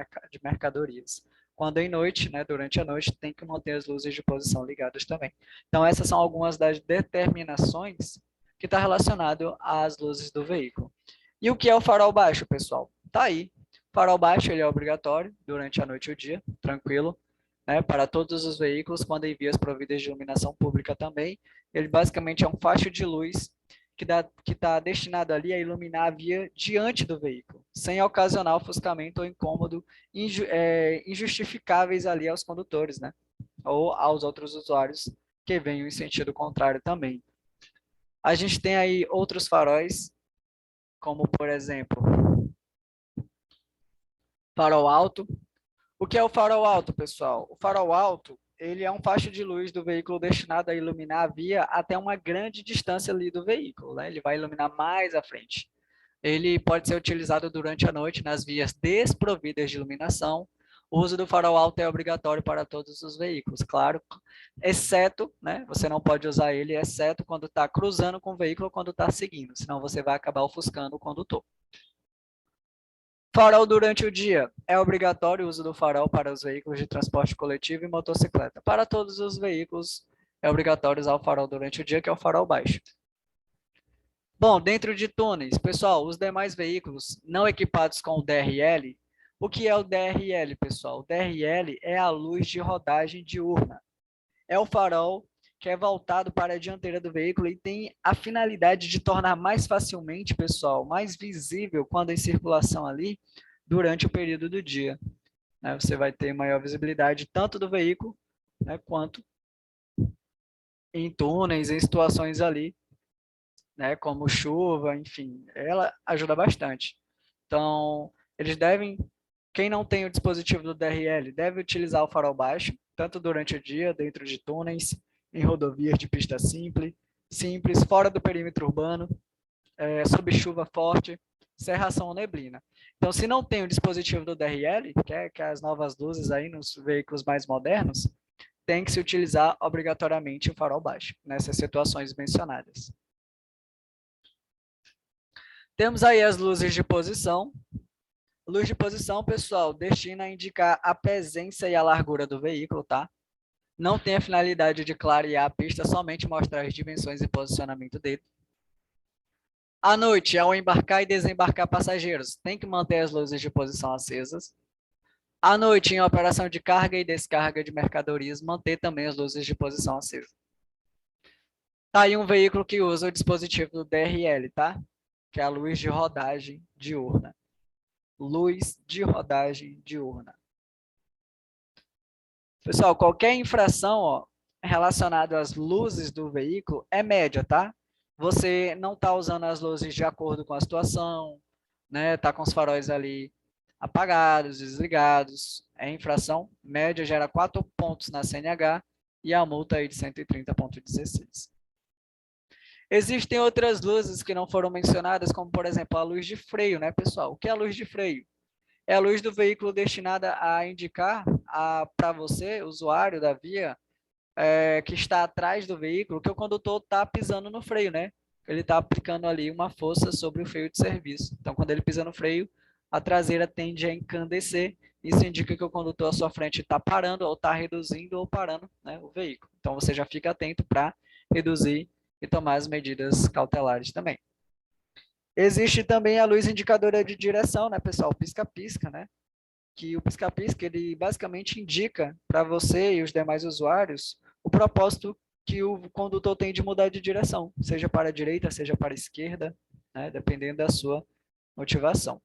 mercadorias. Quando em noite, né, durante a noite, tem que manter as luzes de posição ligadas também. Então, essas são algumas das determinações que está relacionado às luzes do veículo. E o que é o farol baixo, pessoal? Tá aí. Farol baixo ele é obrigatório durante a noite e o dia, tranquilo. né, para todos os veículos, quando em vias providas de iluminação pública também. Ele basicamente é um facho de luz que está destinado ali a iluminar a via diante do veículo, sem ocasionar ofuscamento ou incômodo injustificáveis ali aos condutores, né, ou aos outros usuários que venham em sentido contrário também. A gente tem aí outros faróis, como, por exemplo, farol alto. O que é o farol alto, pessoal? O farol alto, ele é um facho de luz do veículo destinado a iluminar a via até uma grande distância ali do veículo, né? Ele vai iluminar mais à frente. Ele pode ser utilizado durante a noite nas vias desprovidas de iluminação. O uso do farol alto é obrigatório para todos os veículos, claro, exceto, né? Você não pode usar ele, exceto quando está cruzando com o veículo ou quando está seguindo, senão você vai acabar ofuscando o condutor. Farol durante o dia. É obrigatório o uso do farol para os veículos de transporte coletivo e motocicleta. Para todos os veículos, é obrigatório usar o farol durante o dia, que é o farol baixo. Bom, dentro de túneis, pessoal, os demais veículos não equipados com o DRL, o que é o DRL, pessoal? O DRL é a luz de rodagem diurna. É o farol que é voltado para a dianteira do veículo e tem a finalidade de tornar mais facilmente, pessoal, mais visível quando em circulação ali durante o período do dia. Né? Você vai ter maior visibilidade tanto do veículo, né, quanto em túneis, em situações ali, né, como chuva, enfim, ela ajuda bastante. Então, eles devem, quem não tem o dispositivo do DRL, deve utilizar o farol baixo, tanto durante o dia, dentro de túneis, em rodovias de pista simples, fora do perímetro urbano, sob chuva forte, cerração ou neblina. Então, se não tem o dispositivo do DRL, que é as novas luzes aí nos veículos mais modernos, tem que se utilizar obrigatoriamente o farol baixo, nessas situações mencionadas. Temos aí as luzes de posição. Luz de posição, pessoal, destina a indicar a presença e a largura do veículo, tá? Não tem a finalidade de clarear a pista, somente mostrar as dimensões e posicionamento dele. À noite, ao embarcar e desembarcar passageiros, tem que manter as luzes de posição acesas. À noite, em operação de carga e descarga de mercadorias, manter também as luzes de posição acesas. Tá aí um veículo que usa o dispositivo do DRL, tá? Que é a luz de rodagem diurna. Luz de rodagem diurna. Pessoal, qualquer infração, ó, relacionada às luzes do veículo é média, tá? Você não está usando as luzes de acordo com a situação, né? Tá com os faróis ali apagados, desligados. É infração média, gera 4 pontos na CNH e a multa aí de 130,16. Existem outras luzes que não foram mencionadas, como, por exemplo, a luz de freio, né, pessoal? O que é a luz de freio? É a luz do veículo destinada a indicar para você, usuário da via, que está atrás do veículo, que o condutor está pisando no freio, né? Ele está aplicando ali uma força sobre o freio de serviço. Então, quando ele pisa no freio, a traseira tende a encandecer. Isso indica que o condutor à sua frente está parando, ou está reduzindo ou parando, né, o veículo. Então, você já fica atento para reduzir e tomar as medidas cautelares também. Existe também a luz indicadora de direção, né, pessoal? Pisca-pisca, né? Que o pisca-pisca, ele basicamente indica para você e os demais usuários o propósito que o condutor tem de mudar de direção, seja para a direita, seja para a esquerda, né? Dependendo da sua motivação.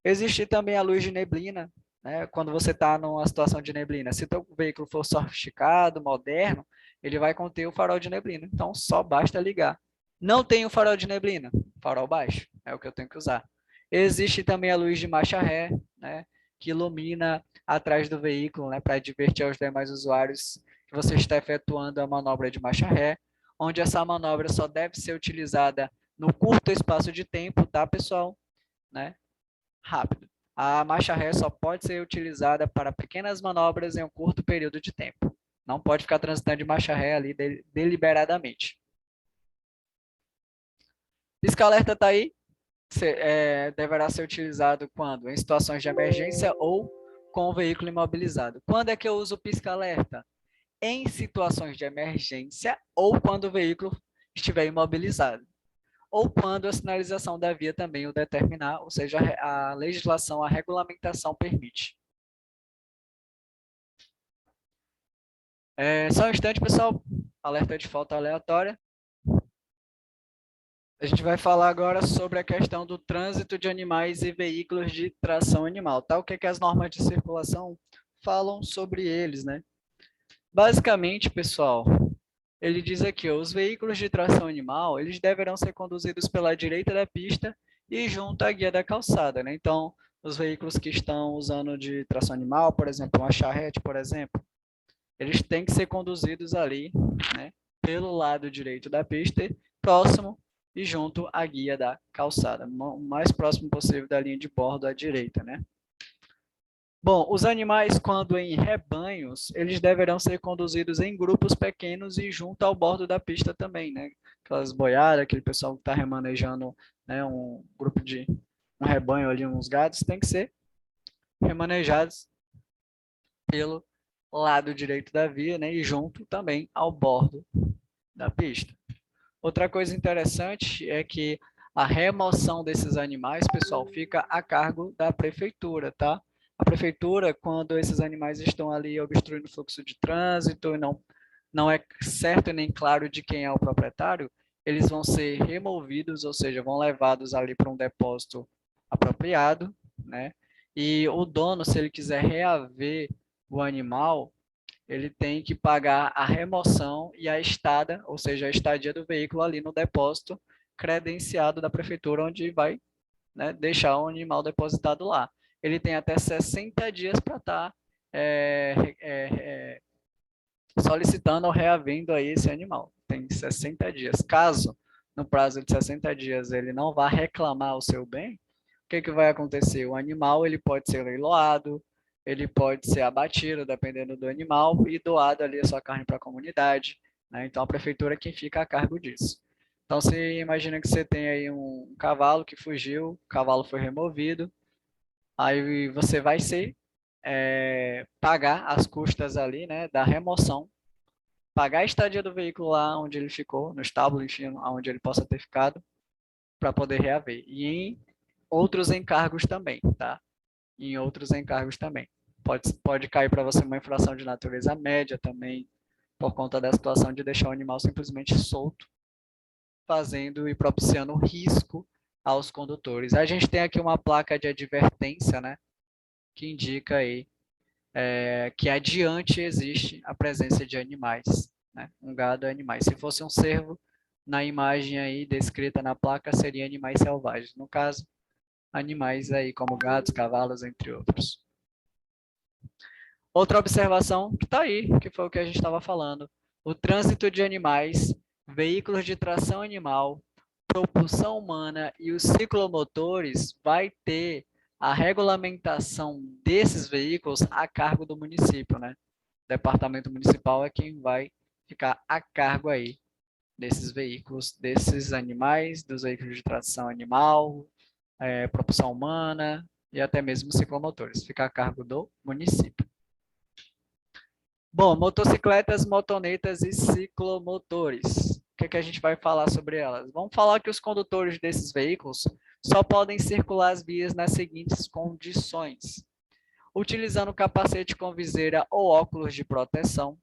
Existe também a luz de neblina, né? Quando você está numa situação de neblina. Se o teu veículo for sofisticado, moderno, ele vai conter o farol de neblina. Então, só basta ligar. Não tem o farol de neblina, farol baixo, é o que eu tenho que usar. Existe também a luz de marcha ré, né, que ilumina atrás do veículo, né, para advertir aos demais usuários que você está efetuando a manobra de marcha ré, onde essa manobra só deve ser utilizada no curto espaço de tempo, tá, pessoal? Né? Rápido. A marcha ré só pode ser utilizada para pequenas manobras em um curto período de tempo. Não pode ficar transitando de marcha ré ali deliberadamente. Pisca-alerta está aí, deverá ser utilizado quando? Em situações de emergência ou com o veículo imobilizado. Quando é que eu uso o pisca-alerta? Em situações de emergência ou quando o veículo estiver imobilizado. Ou quando a sinalização da via também o determinar, ou seja, a legislação, a regulamentação permite. Só um instante, pessoal. Alerta de falta aleatória. A gente vai falar agora sobre a questão do trânsito de animais e veículos de tração animal, tá? O que que as normas de circulação falam sobre eles, né? Basicamente, pessoal, ele diz aqui, ó, os veículos de tração animal, eles deverão ser conduzidos pela direita da pista e junto à guia da calçada, né? Então, os veículos que estão usando de tração animal, por exemplo, uma charrete, por exemplo, eles têm que ser conduzidos ali, né, pelo lado direito da pista, próximo e junto à guia da calçada, o mais próximo possível da linha de bordo à direita, né? Bom, os animais, quando em rebanhos, eles deverão ser conduzidos em grupos pequenos e junto ao bordo da pista também, né? Aquelas boiadas, aquele pessoal que está remanejando, né, um rebanho ali, uns gados, tem que ser remanejados pelo lado direito da via, né, e junto também ao bordo da pista. Outra coisa interessante é que a remoção desses animais, pessoal, fica a cargo da prefeitura, tá? A prefeitura, quando esses animais estão ali obstruindo o fluxo de trânsito e não é certo nem claro de quem é o proprietário, eles vão ser removidos, ou seja, vão levados ali para um depósito apropriado, né? E o dono, se ele quiser reaver o animal, ele tem que pagar a remoção e a estada, ou seja, a estadia do veículo ali no depósito credenciado da prefeitura, onde vai, né, deixar o animal depositado lá. Ele tem até 60 dias para estar solicitando ou reavendo aí esse animal. Tem 60 dias. Caso, no prazo de 60 dias, ele não vá reclamar o seu bem, o que vai acontecer? O animal ele pode ser leiloado, ele pode ser abatido, dependendo do animal, e doado ali a sua carne para a comunidade, né? Então, a prefeitura é quem fica a cargo disso. Então, você imagina que você tem aí um cavalo que fugiu, o cavalo foi removido, aí você vai pagar as custas ali, né, da remoção, pagar a estadia do veículo lá onde ele ficou, no estábulo, enfim, onde ele possa ter ficado, para poder reaver. E em outros encargos também, tá? Em outros encargos também. Pode cair para você uma infração de natureza média também, por conta da situação de deixar o animal simplesmente solto, fazendo e propiciando risco aos condutores. A gente tem aqui uma placa de advertência, né, que indica aí que adiante existe a presença de animais, né? Um gado é animais. Se fosse um cervo, na imagem aí descrita na placa, seria animais selvagens. No caso, animais aí como gatos, cavalos, entre outros. Outra observação que está aí, que foi o que a gente estava falando. O trânsito de animais, veículos de tração animal, propulsão humana e os ciclomotores vai ter a regulamentação desses veículos a cargo do município, né? O departamento municipal é quem vai ficar a cargo aí desses veículos, desses animais, dos veículos de tração animal, propulsão humana e até mesmo ciclomotores. Fica a cargo do município. Bom, motocicletas, motonetas e ciclomotores. O que a gente vai falar sobre elas? Vamos falar que os condutores desses veículos só podem circular as vias nas seguintes condições: utilizando capacete com viseira ou óculos de proteção.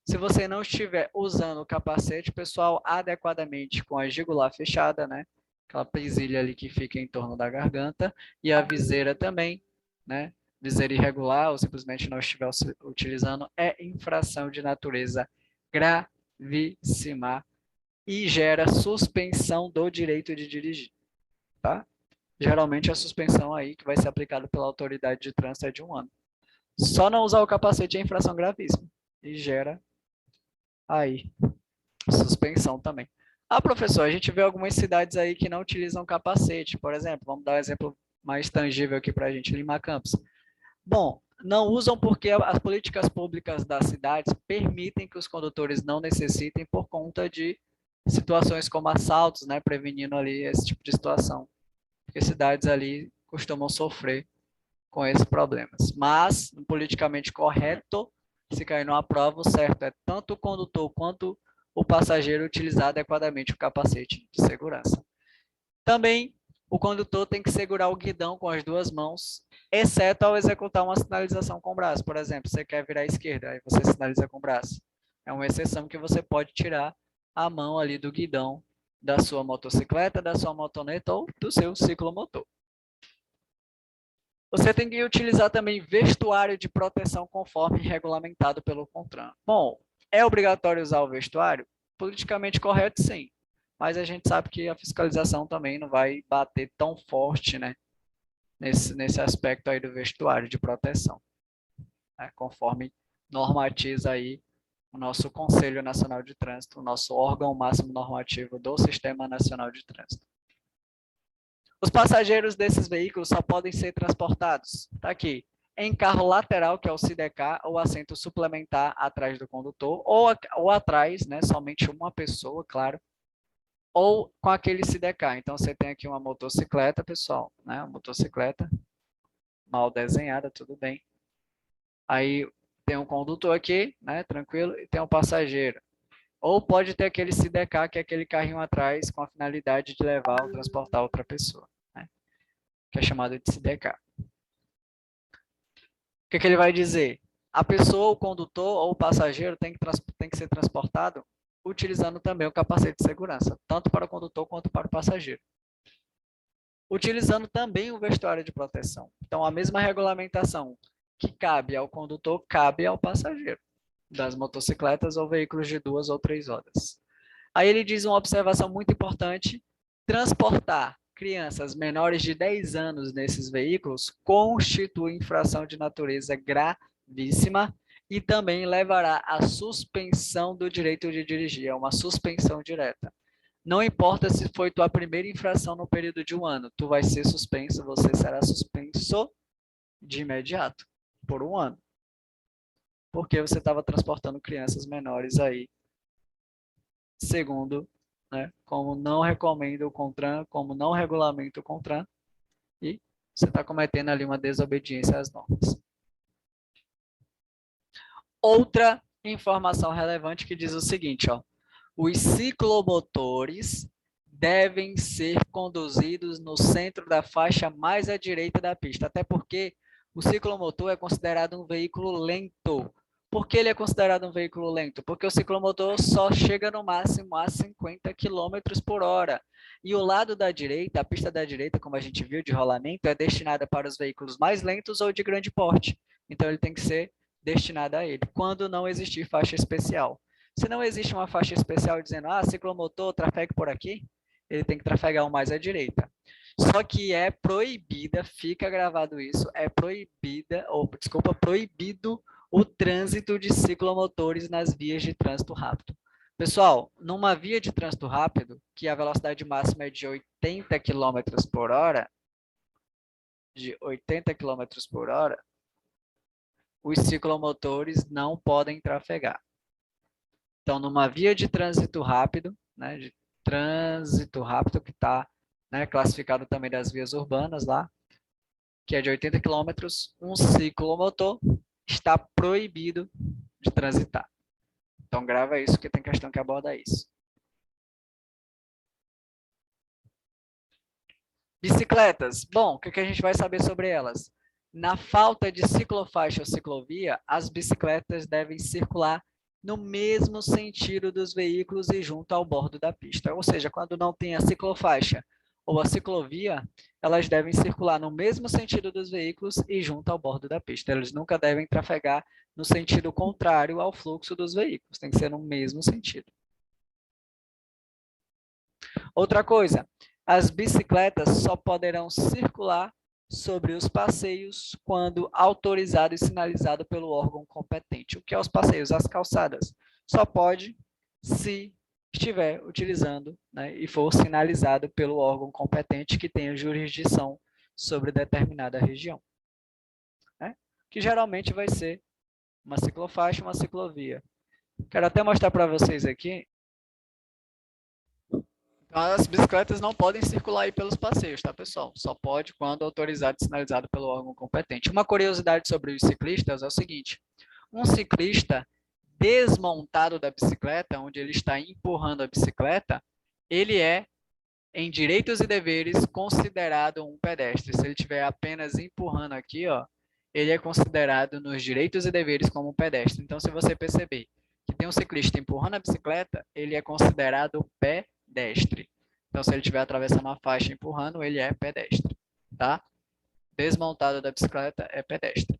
Se você não estiver usando o capacete, pessoal, adequadamente com a jugular fechada, né? Aquela presilha ali que fica em torno da garganta, e a viseira também, né? Viseira irregular ou simplesmente não estiver utilizando, é infração de natureza gravíssima e gera suspensão do direito de dirigir, tá? Geralmente a suspensão aí que vai ser aplicada pela autoridade de trânsito é de 1 ano. Só não usar o capacete é infração gravíssima e gera aí suspensão também. Ah, professor, a gente vê algumas cidades aí que não utilizam capacete, por exemplo, vamos dar um exemplo mais tangível aqui para a gente, Lima Campos. Bom, não usam porque as políticas públicas das cidades permitem que os condutores não necessitem por conta de situações como assaltos, né, prevenindo ali esse tipo de situação. Porque cidades ali costumam sofrer com esses problemas. Mas, politicamente correto, se cair numa prova, o certo é tanto o condutor quanto o passageiro utilizar adequadamente o capacete de segurança. Também, o condutor tem que segurar o guidão com as duas mãos, exceto ao executar uma sinalização com o braço. Por exemplo, você quer virar à esquerda, aí você sinaliza com o braço. É uma exceção que você pode tirar a mão ali do guidão da sua motocicleta, da sua motoneta ou do seu ciclomotor. Você tem que utilizar também vestuário de proteção conforme regulamentado pelo CONTRAN. Bom, é obrigatório usar o vestuário? Politicamente correto, sim. Mas a gente sabe que a fiscalização também não vai bater tão forte, né, nesse aspecto aí do vestuário de proteção, né, conforme normatiza aí o nosso Conselho Nacional de Trânsito, o nosso órgão máximo normativo do Sistema Nacional de Trânsito. Os passageiros desses veículos só podem ser transportados, tá aqui, em carro lateral, que é o SIDECA, ou assento suplementar atrás do condutor, ou atrás, né, somente uma pessoa, claro, ou com aquele SIDECA. Então, você tem aqui uma motocicleta, pessoal, né, uma motocicleta mal desenhada, tudo bem. Aí tem um condutor aqui, né, tranquilo, e tem um passageiro. Ou pode ter aquele SIDECA, que é aquele carrinho atrás com a finalidade de levar ou transportar outra pessoa, né, que é chamado de SIDECA. O que ele vai dizer? A pessoa, o condutor ou o passageiro tem que ser transportado utilizando também o capacete de segurança, tanto para o condutor quanto para o passageiro. Utilizando também o vestuário de proteção. Então, a mesma regulamentação que cabe ao condutor, cabe ao passageiro das motocicletas ou veículos de 2 ou 3 rodas. Aí ele diz uma observação muito importante: transportar crianças menores de 10 anos nesses veículos constitui infração de natureza gravíssima e também levará à suspensão do direito de dirigir, é uma suspensão direta. Não importa se foi tua primeira infração no período de 1 ano, tu vai ser suspenso, você será suspenso de imediato, por 1 ano. Porque você estava transportando crianças menores aí, segundo, né, como não recomenda o CONTRAN, como não regulamenta o CONTRAN, e você está cometendo ali uma desobediência às normas. Outra informação relevante que diz o seguinte, ó, os ciclomotores devem ser conduzidos no centro da faixa mais à direita da pista, até porque o ciclomotor é considerado um veículo lento. Por que ele é considerado um veículo lento? Porque o ciclomotor só chega no máximo a 50 km por hora. E o lado da direita, a pista da direita, como a gente viu, de rolamento, é destinada para os veículos mais lentos ou de grande porte. Então, ele tem que ser destinado a ele, quando não existir faixa especial. Se não existe uma faixa especial dizendo, ciclomotor, trafegue por aqui, ele tem que trafegar o mais à direita. Só que é proibida, fica gravado isso, é proibido o trânsito de ciclomotores nas vias de trânsito rápido. Pessoal, numa via de trânsito rápido, que a velocidade máxima é de 80 km por hora, os ciclomotores não podem trafegar. Então, numa via de trânsito rápido, né, que está, né, classificado também das vias urbanas lá, que é de 80 km, um ciclomotor está proibido de transitar. Então, grava isso, que tem questão que aborda isso. Bicicletas. Bom, o que a gente vai saber sobre elas? Na falta de ciclofaixa ou ciclovia, as bicicletas devem circular no mesmo sentido dos veículos e junto ao bordo da pista. Ou seja, quando não tem a ciclofaixa ou a ciclovia, elas devem circular no mesmo sentido dos veículos e junto ao bordo da pista. Eles nunca devem trafegar no sentido contrário ao fluxo dos veículos. Tem que ser no mesmo sentido. Outra coisa, as bicicletas só poderão circular sobre os passeios quando autorizado e sinalizado pelo órgão competente. O que é os passeios? As calçadas. Só pode se estiver utilizando, né, e for sinalizado pelo órgão competente que tenha jurisdição sobre determinada região, né? Que geralmente vai ser uma ciclofaixa, uma ciclovia. Quero até mostrar para vocês aqui. Então, as bicicletas não podem circular aí pelos passeios, tá, pessoal? Só pode quando autorizado e sinalizado pelo órgão competente. Uma curiosidade sobre os ciclistas é o seguinte: um ciclista desmontado da bicicleta, onde ele está empurrando a bicicleta, ele é, em direitos e deveres, considerado um pedestre. Se ele estiver apenas empurrando aqui, ó, ele é considerado nos direitos e deveres como um pedestre. Então, se você perceber que tem um ciclista empurrando a bicicleta, ele é considerado pedestre. Então, se ele estiver atravessando a faixa empurrando, ele é pedestre, tá? Desmontado da bicicleta é pedestre.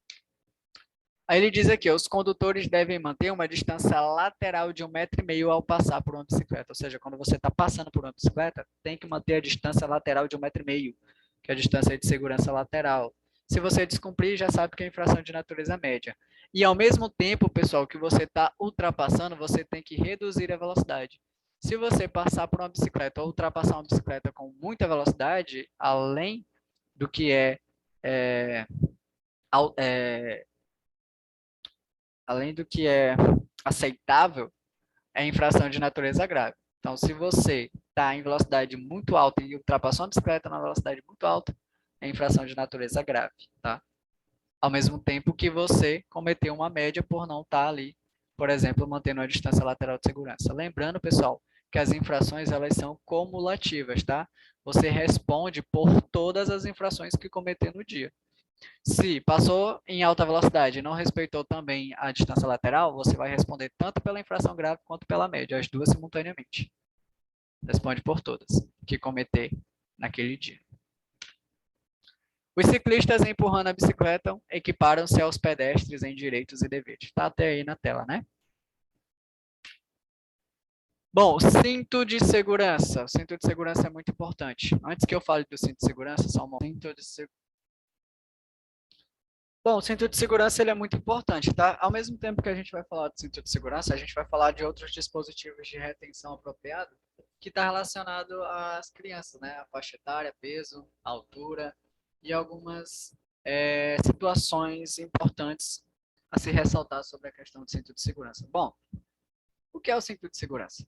Aí ele diz aqui, os condutores devem manter uma distância lateral de 1,5 m ao passar por uma bicicleta. Ou seja, quando você está passando por uma bicicleta, tem que manter a distância lateral de 1,5 m, que é a distância de segurança lateral. Se você descumprir, já sabe que é infração de natureza média. E ao mesmo tempo, pessoal, que você está ultrapassando, você tem que reduzir a velocidade. Se você passar por uma bicicleta ou ultrapassar uma bicicleta com muita velocidade, além do que além do que é aceitável, é infração de natureza grave. Então, se você está em velocidade muito alta e ultrapassou uma bicicleta na velocidade muito alta, é infração de natureza grave, tá? Ao mesmo tempo que você cometeu uma média por não estar ali, por exemplo, mantendo a distância lateral de segurança. Lembrando, pessoal, que as infrações elas são cumulativas, tá? Você responde por todas as infrações que cometeu no dia. Se passou em alta velocidade e não respeitou também a distância lateral, você vai responder tanto pela infração grave quanto pela média, as duas simultaneamente. Responde por todas que cometer naquele dia. Os ciclistas empurrando a bicicleta equiparam-se aos pedestres em direitos e deveres. Está até aí na tela, né? Bom, cinto de segurança. O cinto de segurança é muito importante. Antes que eu fale do cinto de segurança, só um momento. Bom, o cinto de segurança ele é muito importante, tá? Ao mesmo tempo que a gente vai falar do cinto de segurança, a gente vai falar de outros dispositivos de retenção apropriado que está relacionado às crianças, né? A faixa etária, peso, altura e algumas situações importantes a se ressaltar sobre a questão do cinto de segurança. Bom, o que é o cinto de segurança?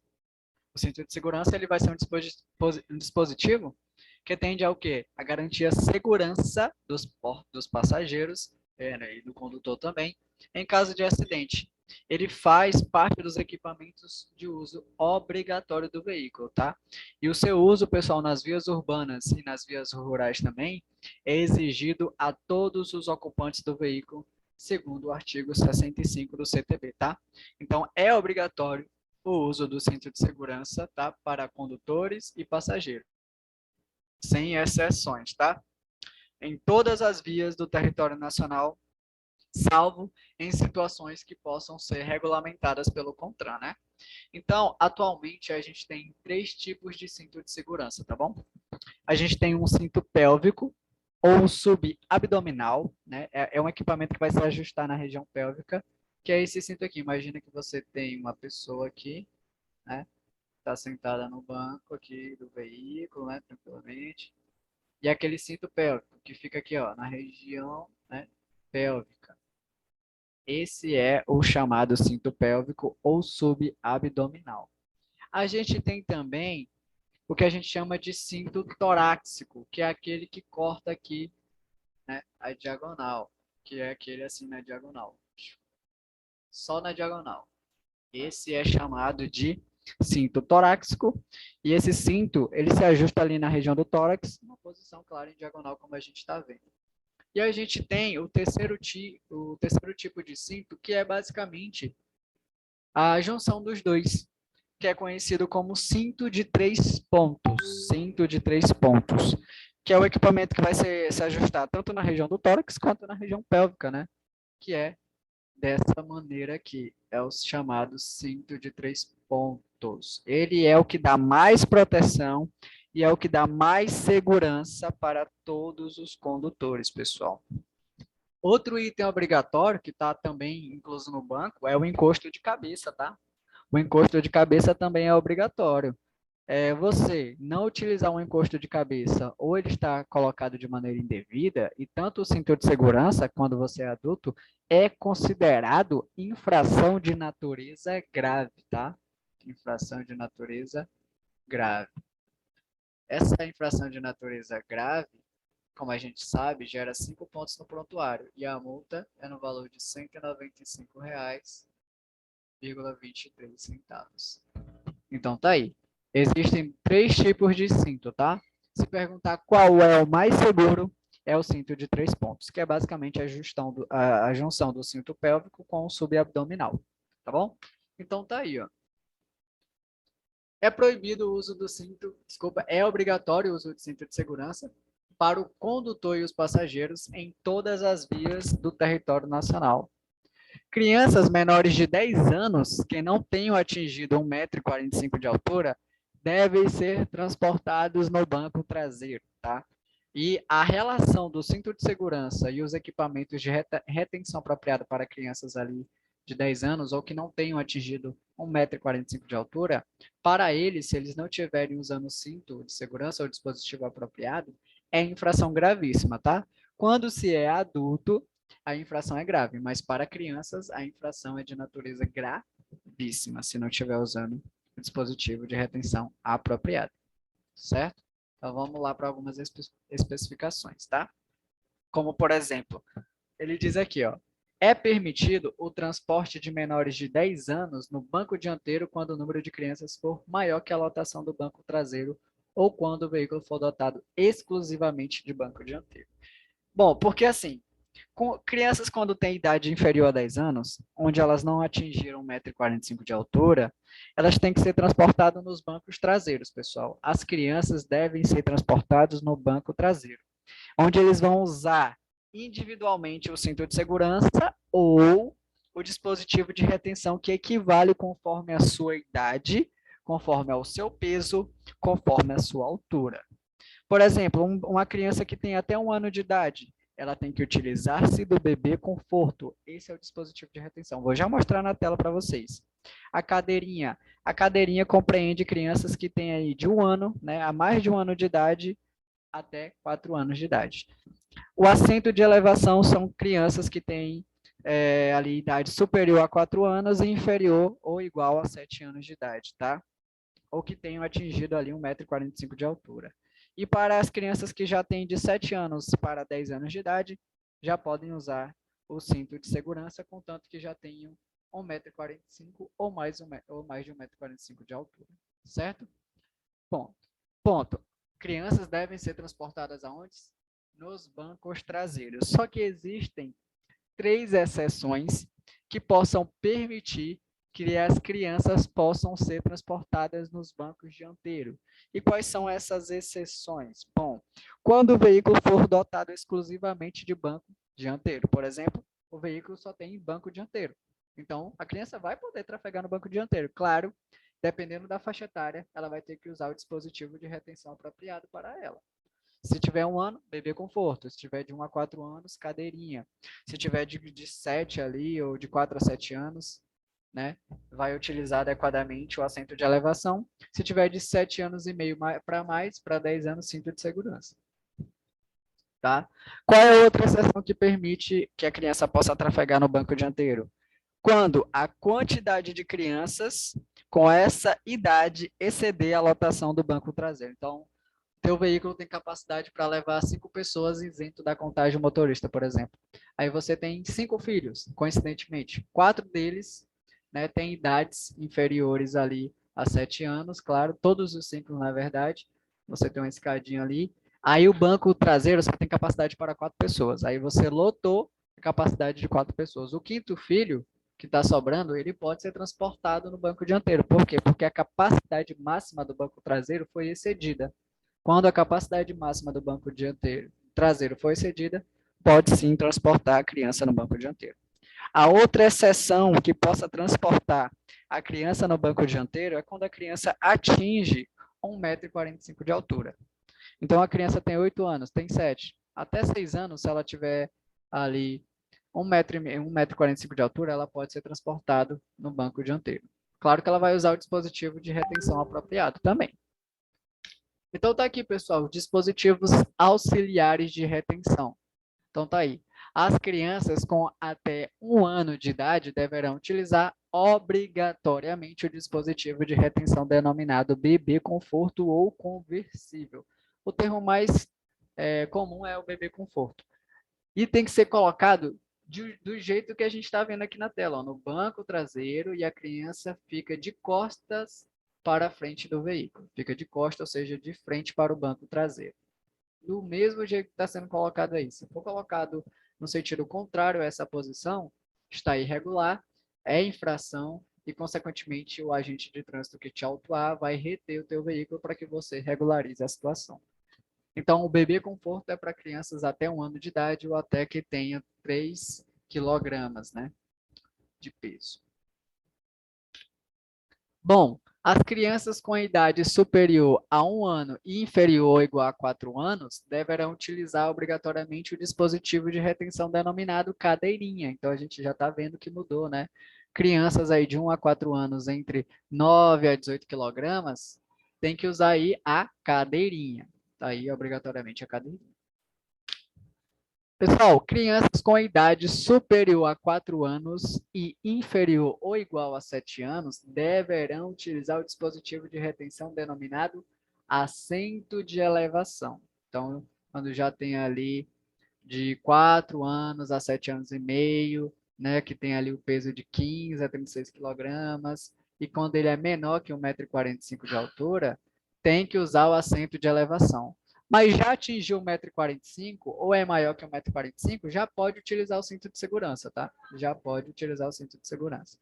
O cinto de segurança ele vai ser um dispositivo que tende ao quê? A garantir a segurança dos passageiros né, e do condutor também, em caso de acidente. Ele faz parte dos equipamentos de uso obrigatório do veículo, tá? E o seu uso, pessoal, nas vias urbanas e nas vias rurais também, é exigido a todos os ocupantes do veículo, segundo o artigo 65 do CTB, tá? Então, é obrigatório o uso do cinto de segurança, tá? Para condutores e passageiros, sem exceções, tá? Em todas as vias do território nacional, salvo em situações que possam ser regulamentadas pelo CONTRAN, né? Então, atualmente, a gente tem 3 tipos de cinto de segurança, tá bom? A gente tem um cinto pélvico ou subabdominal, né? É um equipamento que vai se ajustar na região pélvica, que é esse cinto aqui. Imagina que você tem uma pessoa aqui, né? Está sentada no banco aqui do veículo, né? Tranquilamente. E aquele cinto pélvico, que fica aqui, ó, na região, né, pélvica. Esse é o chamado cinto pélvico ou subabdominal. A gente tem também o que a gente chama de cinto torácico, que é aquele que corta aqui, né, a diagonal, que é aquele assim na diagonal. Só na diagonal. Esse é chamado de cinto torácico, e esse cinto, ele se ajusta ali na região do tórax, uma posição, claro, em diagonal, como a gente está vendo. E a gente tem o terceiro tipo de cinto, que é basicamente a junção dos dois, que é conhecido como cinto de 3 pontos. Cinto de 3 pontos, que é o equipamento que vai se ajustar tanto na região do tórax quanto na região pélvica, né? Que é dessa maneira aqui, é o chamado cinto de 3 pontos. Ele é o que dá mais proteção e é o que dá mais segurança para todos os condutores, pessoal. Outro item obrigatório, que está também incluso no banco, é o encosto de cabeça, tá? O encosto de cabeça também é obrigatório. Você não utilizar um encosto de cabeça ou ele está colocado de maneira indevida, e tanto o cinto de segurança, quando você é adulto, é considerado infração de natureza grave, tá? Infração de natureza grave. Essa infração de natureza grave, como a gente sabe, gera 5 pontos no prontuário, e a multa é no valor de R$ 195,23. Então, tá aí. Existem 3 tipos de cinto, tá? Se perguntar qual é o mais seguro, é o cinto de 3 pontos, que é basicamente a junção do cinto pélvico com o subabdominal, tá bom? Então tá aí, ó. É proibido o uso do cinto, desculpa, é obrigatório o uso do cinto de segurança para o condutor e os passageiros em todas as vias do território nacional. Crianças menores de 10 anos que não tenham atingido 1,45 m de altura devem ser transportados no banco traseiro, tá? E a relação do cinto de segurança e os equipamentos de retenção apropriada para crianças ali de 10 anos ou que não tenham atingido 1,45 m de altura, para eles, se eles não estiverem usando o cinto de segurança ou dispositivo apropriado, é infração gravíssima, tá? Quando se é adulto, a infração é grave, mas para crianças, a infração é de natureza gravíssima, se não estiver usando o dispositivo de retenção apropriado, certo? Então, vamos lá para algumas especificações, tá? Como, por exemplo, ele diz aqui, ó, é permitido o transporte de menores de 10 anos no banco dianteiro quando o número de crianças for maior que a lotação do banco traseiro ou quando o veículo for dotado exclusivamente de banco dianteiro. Bom, porque assim, crianças quando têm idade inferior a 10 anos, onde elas não atingiram 1,45 m de altura, elas têm que ser transportadas nos bancos traseiros, pessoal. As crianças devem ser transportadas no banco traseiro, onde eles vão usar individualmente o cinto de segurança ou o dispositivo de retenção que equivale conforme a sua idade, conforme ao seu peso, conforme a sua altura. Por exemplo, uma criança que tem até 1 ano de idade, ela tem que utilizar-se do bebê conforto. Esse é o dispositivo de retenção. Vou já mostrar na tela para vocês. A cadeirinha. A cadeirinha compreende crianças que têm aí de 1 ano, né, a mais de 1 ano de idade, até 4 anos de idade. O assento de elevação são crianças que têm ali idade superior a 4 anos e inferior ou igual a 7 anos de idade, tá? Ou que tenham atingido ali 1,45 m de altura. E para as crianças que já têm de 7 anos para 10 anos de idade, já podem usar o cinto de segurança, contanto que já tenham 1,45 m ou mais de 1,45 m de altura, certo? Ponto. Ponto. Crianças devem ser transportadas aonde? Nos bancos traseiros. Só que existem 3 exceções que possam permitir que as crianças possam ser transportadas nos bancos dianteiros. E quais são essas exceções? Bom, quando o veículo for dotado exclusivamente de banco dianteiro, por exemplo, o veículo só tem banco dianteiro. Então, a criança vai poder trafegar no banco dianteiro. Claro, dependendo da faixa etária, ela vai ter que usar o dispositivo de retenção apropriado para ela. Se tiver 1 ano, bebê conforto. Se tiver de 1 a 4 anos, cadeirinha. Se tiver de 7 ali, ou de 4 a 7 anos, né, vai utilizar adequadamente o assento de elevação. Se tiver de 7 anos e meio para mais, para 10 anos, cinto de segurança. Tá? Qual é a outra exceção que permite que a criança possa trafegar no banco dianteiro? Quando a quantidade de crianças com essa idade exceder a lotação do banco traseiro. Então, teu veículo tem capacidade para levar 5 pessoas isento da contagem motorista, por exemplo. Aí você tem 5 filhos, coincidentemente. 4 deles, né, têm idades inferiores ali a 7 anos, claro, todos os 5, na verdade. Você tem uma escadinha ali. Aí o banco traseiro só tem capacidade para 4 pessoas. Aí você lotou a capacidade de 4 pessoas. O quinto filho, que está sobrando, ele pode ser transportado no banco dianteiro. Por quê? Porque a capacidade máxima do banco traseiro foi excedida. Quando a capacidade máxima do banco dianteiro traseiro for excedida, pode sim transportar a criança no banco dianteiro. A outra exceção que possa transportar a criança no banco dianteiro é quando a criança atinge 1,45 m de altura. Então, a criança tem 8 anos, tem 7. Até 6 anos, se ela tiver ali 1,45 m de altura, ela pode ser transportada no banco dianteiro. Claro que ela vai usar o dispositivo de retenção apropriado também. Então, tá aqui, pessoal, dispositivos auxiliares de retenção. Então, tá aí. As crianças com até 1 ano de idade deverão utilizar obrigatoriamente o dispositivo de retenção denominado bebê conforto ou conversível. O termo mais comum é o bebê conforto. E tem que ser colocado do jeito que a gente está vendo aqui na tela, ó, no banco traseiro, e a criança fica de costas para a frente do veículo. Fica de costas, ou seja, de frente para o banco traseiro. Do mesmo jeito que está sendo colocado aí. Se for colocado no sentido contrário a essa posição, está irregular, é infração e, consequentemente, o agente de trânsito que te autuar vai reter o teu veículo para que você regularize a situação. Então, o bebê conforto é para crianças até 1 ano de idade ou até que tenha 3 quilogramas, né, de peso. Bom, as crianças com idade superior a 1 ano e inferior ou igual a 4 anos deverão utilizar obrigatoriamente o dispositivo de retenção denominado cadeirinha. Então, a gente já está vendo que mudou, né? Crianças aí de 1 a 4 anos entre 9 a 18 quilogramas tem que usar aí a cadeirinha. Tá aí obrigatoriamente a cadeirinha. Pessoal, crianças com idade superior a 4 anos e inferior ou igual a 7 anos deverão utilizar o dispositivo de retenção denominado assento de elevação. Então, quando já tem ali de 4 anos a 7 anos e meio, né, que tem ali o peso de 15 a 36 quilogramas, e quando ele é menor que 1,45 m de altura, tem que usar o assento de elevação. Mas já atingiu 1,45 m ou é maior que 1,45 m, já pode utilizar o cinto de segurança, tá? Já pode utilizar o cinto de segurança.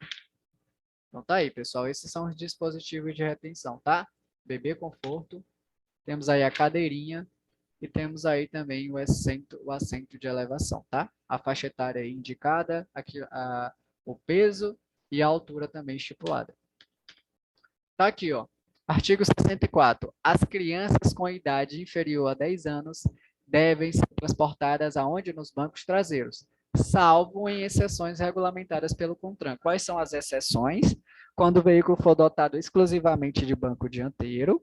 Então tá aí, pessoal. Esses são os dispositivos de retenção, tá? Bebê conforto. Temos aí a cadeirinha e temos aí também o assento de elevação, tá? A faixa etária indicada, aqui, o peso e a altura também estipulada. Tá aqui, ó. Artigo 64. As crianças com idade inferior a 10 anos devem ser transportadas aonde? Nos bancos traseiros, salvo em exceções regulamentadas pelo CONTRAN. Quais são as exceções? Quando o veículo for dotado exclusivamente de banco dianteiro,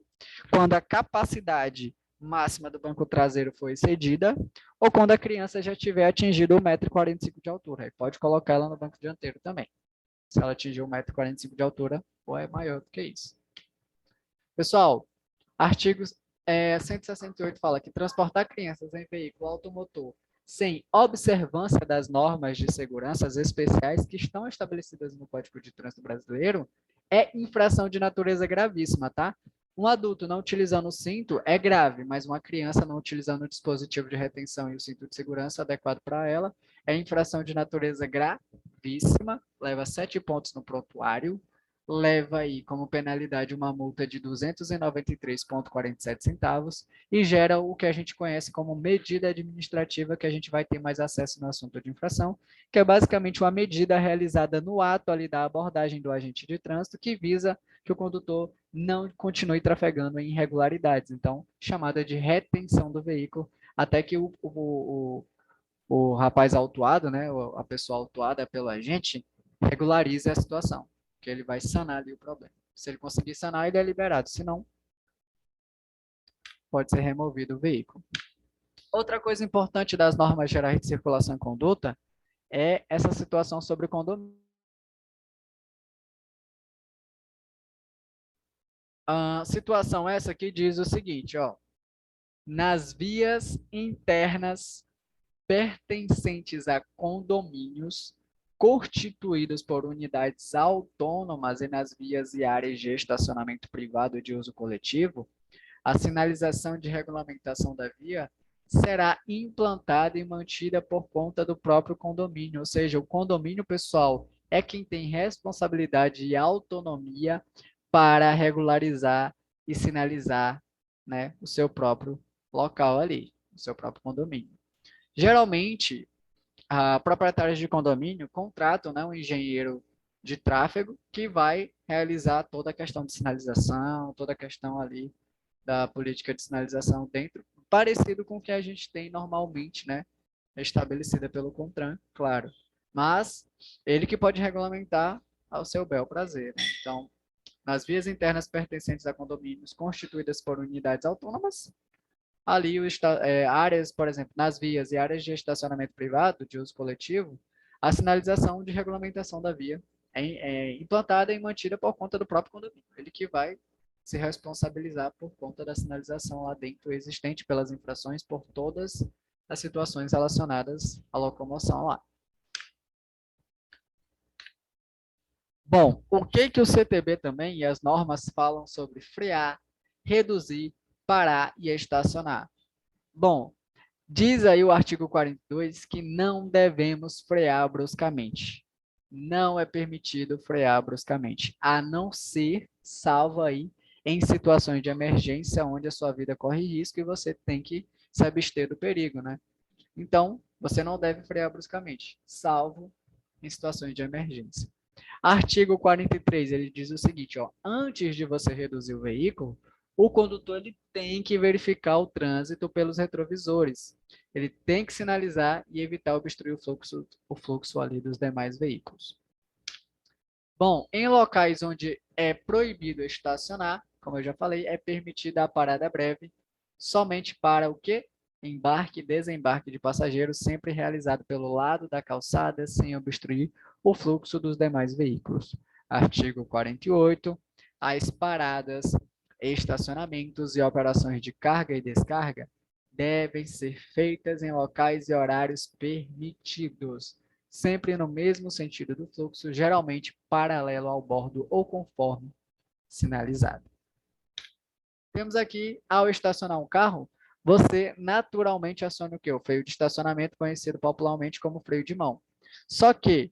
quando a capacidade máxima do banco traseiro for excedida, ou quando a criança já tiver atingido 1,45 m de altura. Aí pode colocar ela no banco dianteiro também. Se ela atingir 1,45 m de altura, ou é maior do que isso. Pessoal, artigo 168 fala que transportar crianças em veículo automotor sem observância das normas de segurança especiais que estão estabelecidas no Código de Trânsito Brasileiro é infração de natureza gravíssima, tá? Um adulto não utilizando o cinto é grave, mas uma criança não utilizando o dispositivo de retenção e o cinto de segurança adequado para ela é infração de natureza gravíssima, leva 7 pontos no prontuário, leva aí como penalidade uma multa de R$ 293,47 e gera o que a gente conhece como medida administrativa, que a gente vai ter mais acesso no assunto de infração, que é basicamente uma medida realizada no ato ali da abordagem do agente de trânsito que visa que o condutor não continue trafegando em irregularidades. Então, chamada de retenção do veículo, até que o rapaz autuado, né, a pessoa autuada pelo agente, regularize a situação, que ele vai sanar ali o problema. Se ele conseguir sanar, ele é liberado, se não, pode ser removido o veículo. Outra coisa importante das normas gerais de circulação e conduta é essa situação sobre o condomínio. A situação essa que diz o seguinte, ó, nas vias internas pertencentes a condomínios constituídos por unidades autônomas e nas vias e áreas de estacionamento privado de uso coletivo, a sinalização de regulamentação da via será implantada e mantida por conta do próprio condomínio, ou seja, o condomínio pessoal é quem tem responsabilidade e autonomia para regularizar e sinalizar, né, o seu próprio local ali, o seu próprio condomínio. Geralmente, proprietários de condomínio contratam, né, um engenheiro de tráfego que vai realizar toda a questão de sinalização, toda a questão ali da política de sinalização dentro, parecido com o que a gente tem normalmente, né, estabelecida pelo CONTRAN, claro. Mas ele que pode regulamentar ao seu bel prazer, né? Então, nas vias internas pertencentes a condomínios constituídas por unidades autônomas, ali áreas, por exemplo, nas vias e áreas de estacionamento privado de uso coletivo, a sinalização de regulamentação da via é implantada e mantida por conta do próprio condomínio. Ele que vai se responsabilizar por conta da sinalização lá dentro existente pelas infrações por todas as situações relacionadas à locomoção lá. Bom, o que o CTB também e as normas falam sobre frear, reduzir, parar e estacionar? Bom, diz aí o artigo 42 que não devemos frear bruscamente. não é permitido frear bruscamente, a não ser, salvo aí, em situações de emergência onde a sua vida corre risco e você tem que se abster do perigo, né? Então, você não deve frear bruscamente, salvo em situações de emergência. Artigo 43, ele diz o seguinte, ó, antes de você reduzir o veículo, o condutor ele tem que verificar o trânsito pelos retrovisores. Ele tem que sinalizar e evitar obstruir o fluxo ali dos demais veículos. Bom, em locais onde é proibido estacionar, como eu já falei, é permitida a parada breve somente para o quê? Embarque e desembarque de passageiros, sempre realizado pelo lado da calçada, sem obstruir o fluxo dos demais veículos. Artigo 48. As paradas, estacionamentos e operações de carga e descarga devem ser feitas em locais e horários permitidos, sempre no mesmo sentido do fluxo, geralmente paralelo ao bordo ou conforme sinalizado. Temos aqui, ao estacionar um carro, você naturalmente aciona o quê? O freio de estacionamento, conhecido popularmente como freio de mão. Só que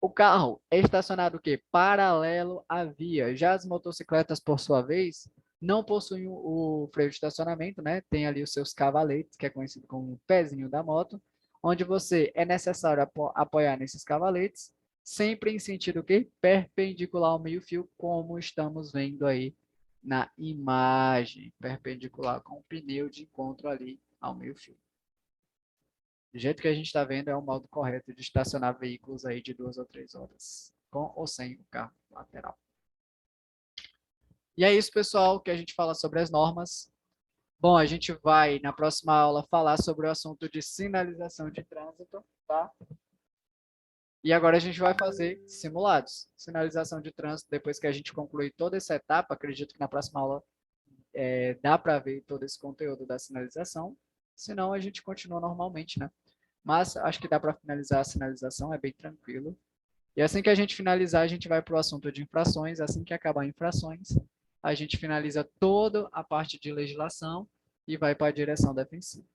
o carro é estacionado o quê? Paralelo à via. Já as motocicletas, por sua vez, não possuem o freio de estacionamento, né? Tem ali os seus cavaletes, que é conhecido como o pezinho da moto, onde você é necessário apoiar nesses cavaletes, sempre em sentido o quê? Perpendicular ao meio-fio, como estamos vendo aí na imagem, perpendicular com o pneu de encontro ali ao meio-fio. Do jeito que a gente está vendo, é o modo correto de estacionar veículos aí de 2 ou 3 horas, com ou sem o carro lateral. E é isso, pessoal, que a gente fala sobre as normas. Bom, a gente vai, na próxima aula, falar sobre o assunto de sinalização de trânsito, tá? E agora a gente vai fazer simulados. Sinalização de trânsito, depois que a gente concluir toda essa etapa, acredito que na próxima aula dá para ver todo esse conteúdo da sinalização. Senão, a gente continua normalmente, né? Mas acho que dá para finalizar a sinalização, é bem tranquilo. E assim que a gente finalizar, a gente vai para o assunto de infrações. Assim que acabar infrações, a gente finaliza toda a parte de legislação e vai para a direção defensiva.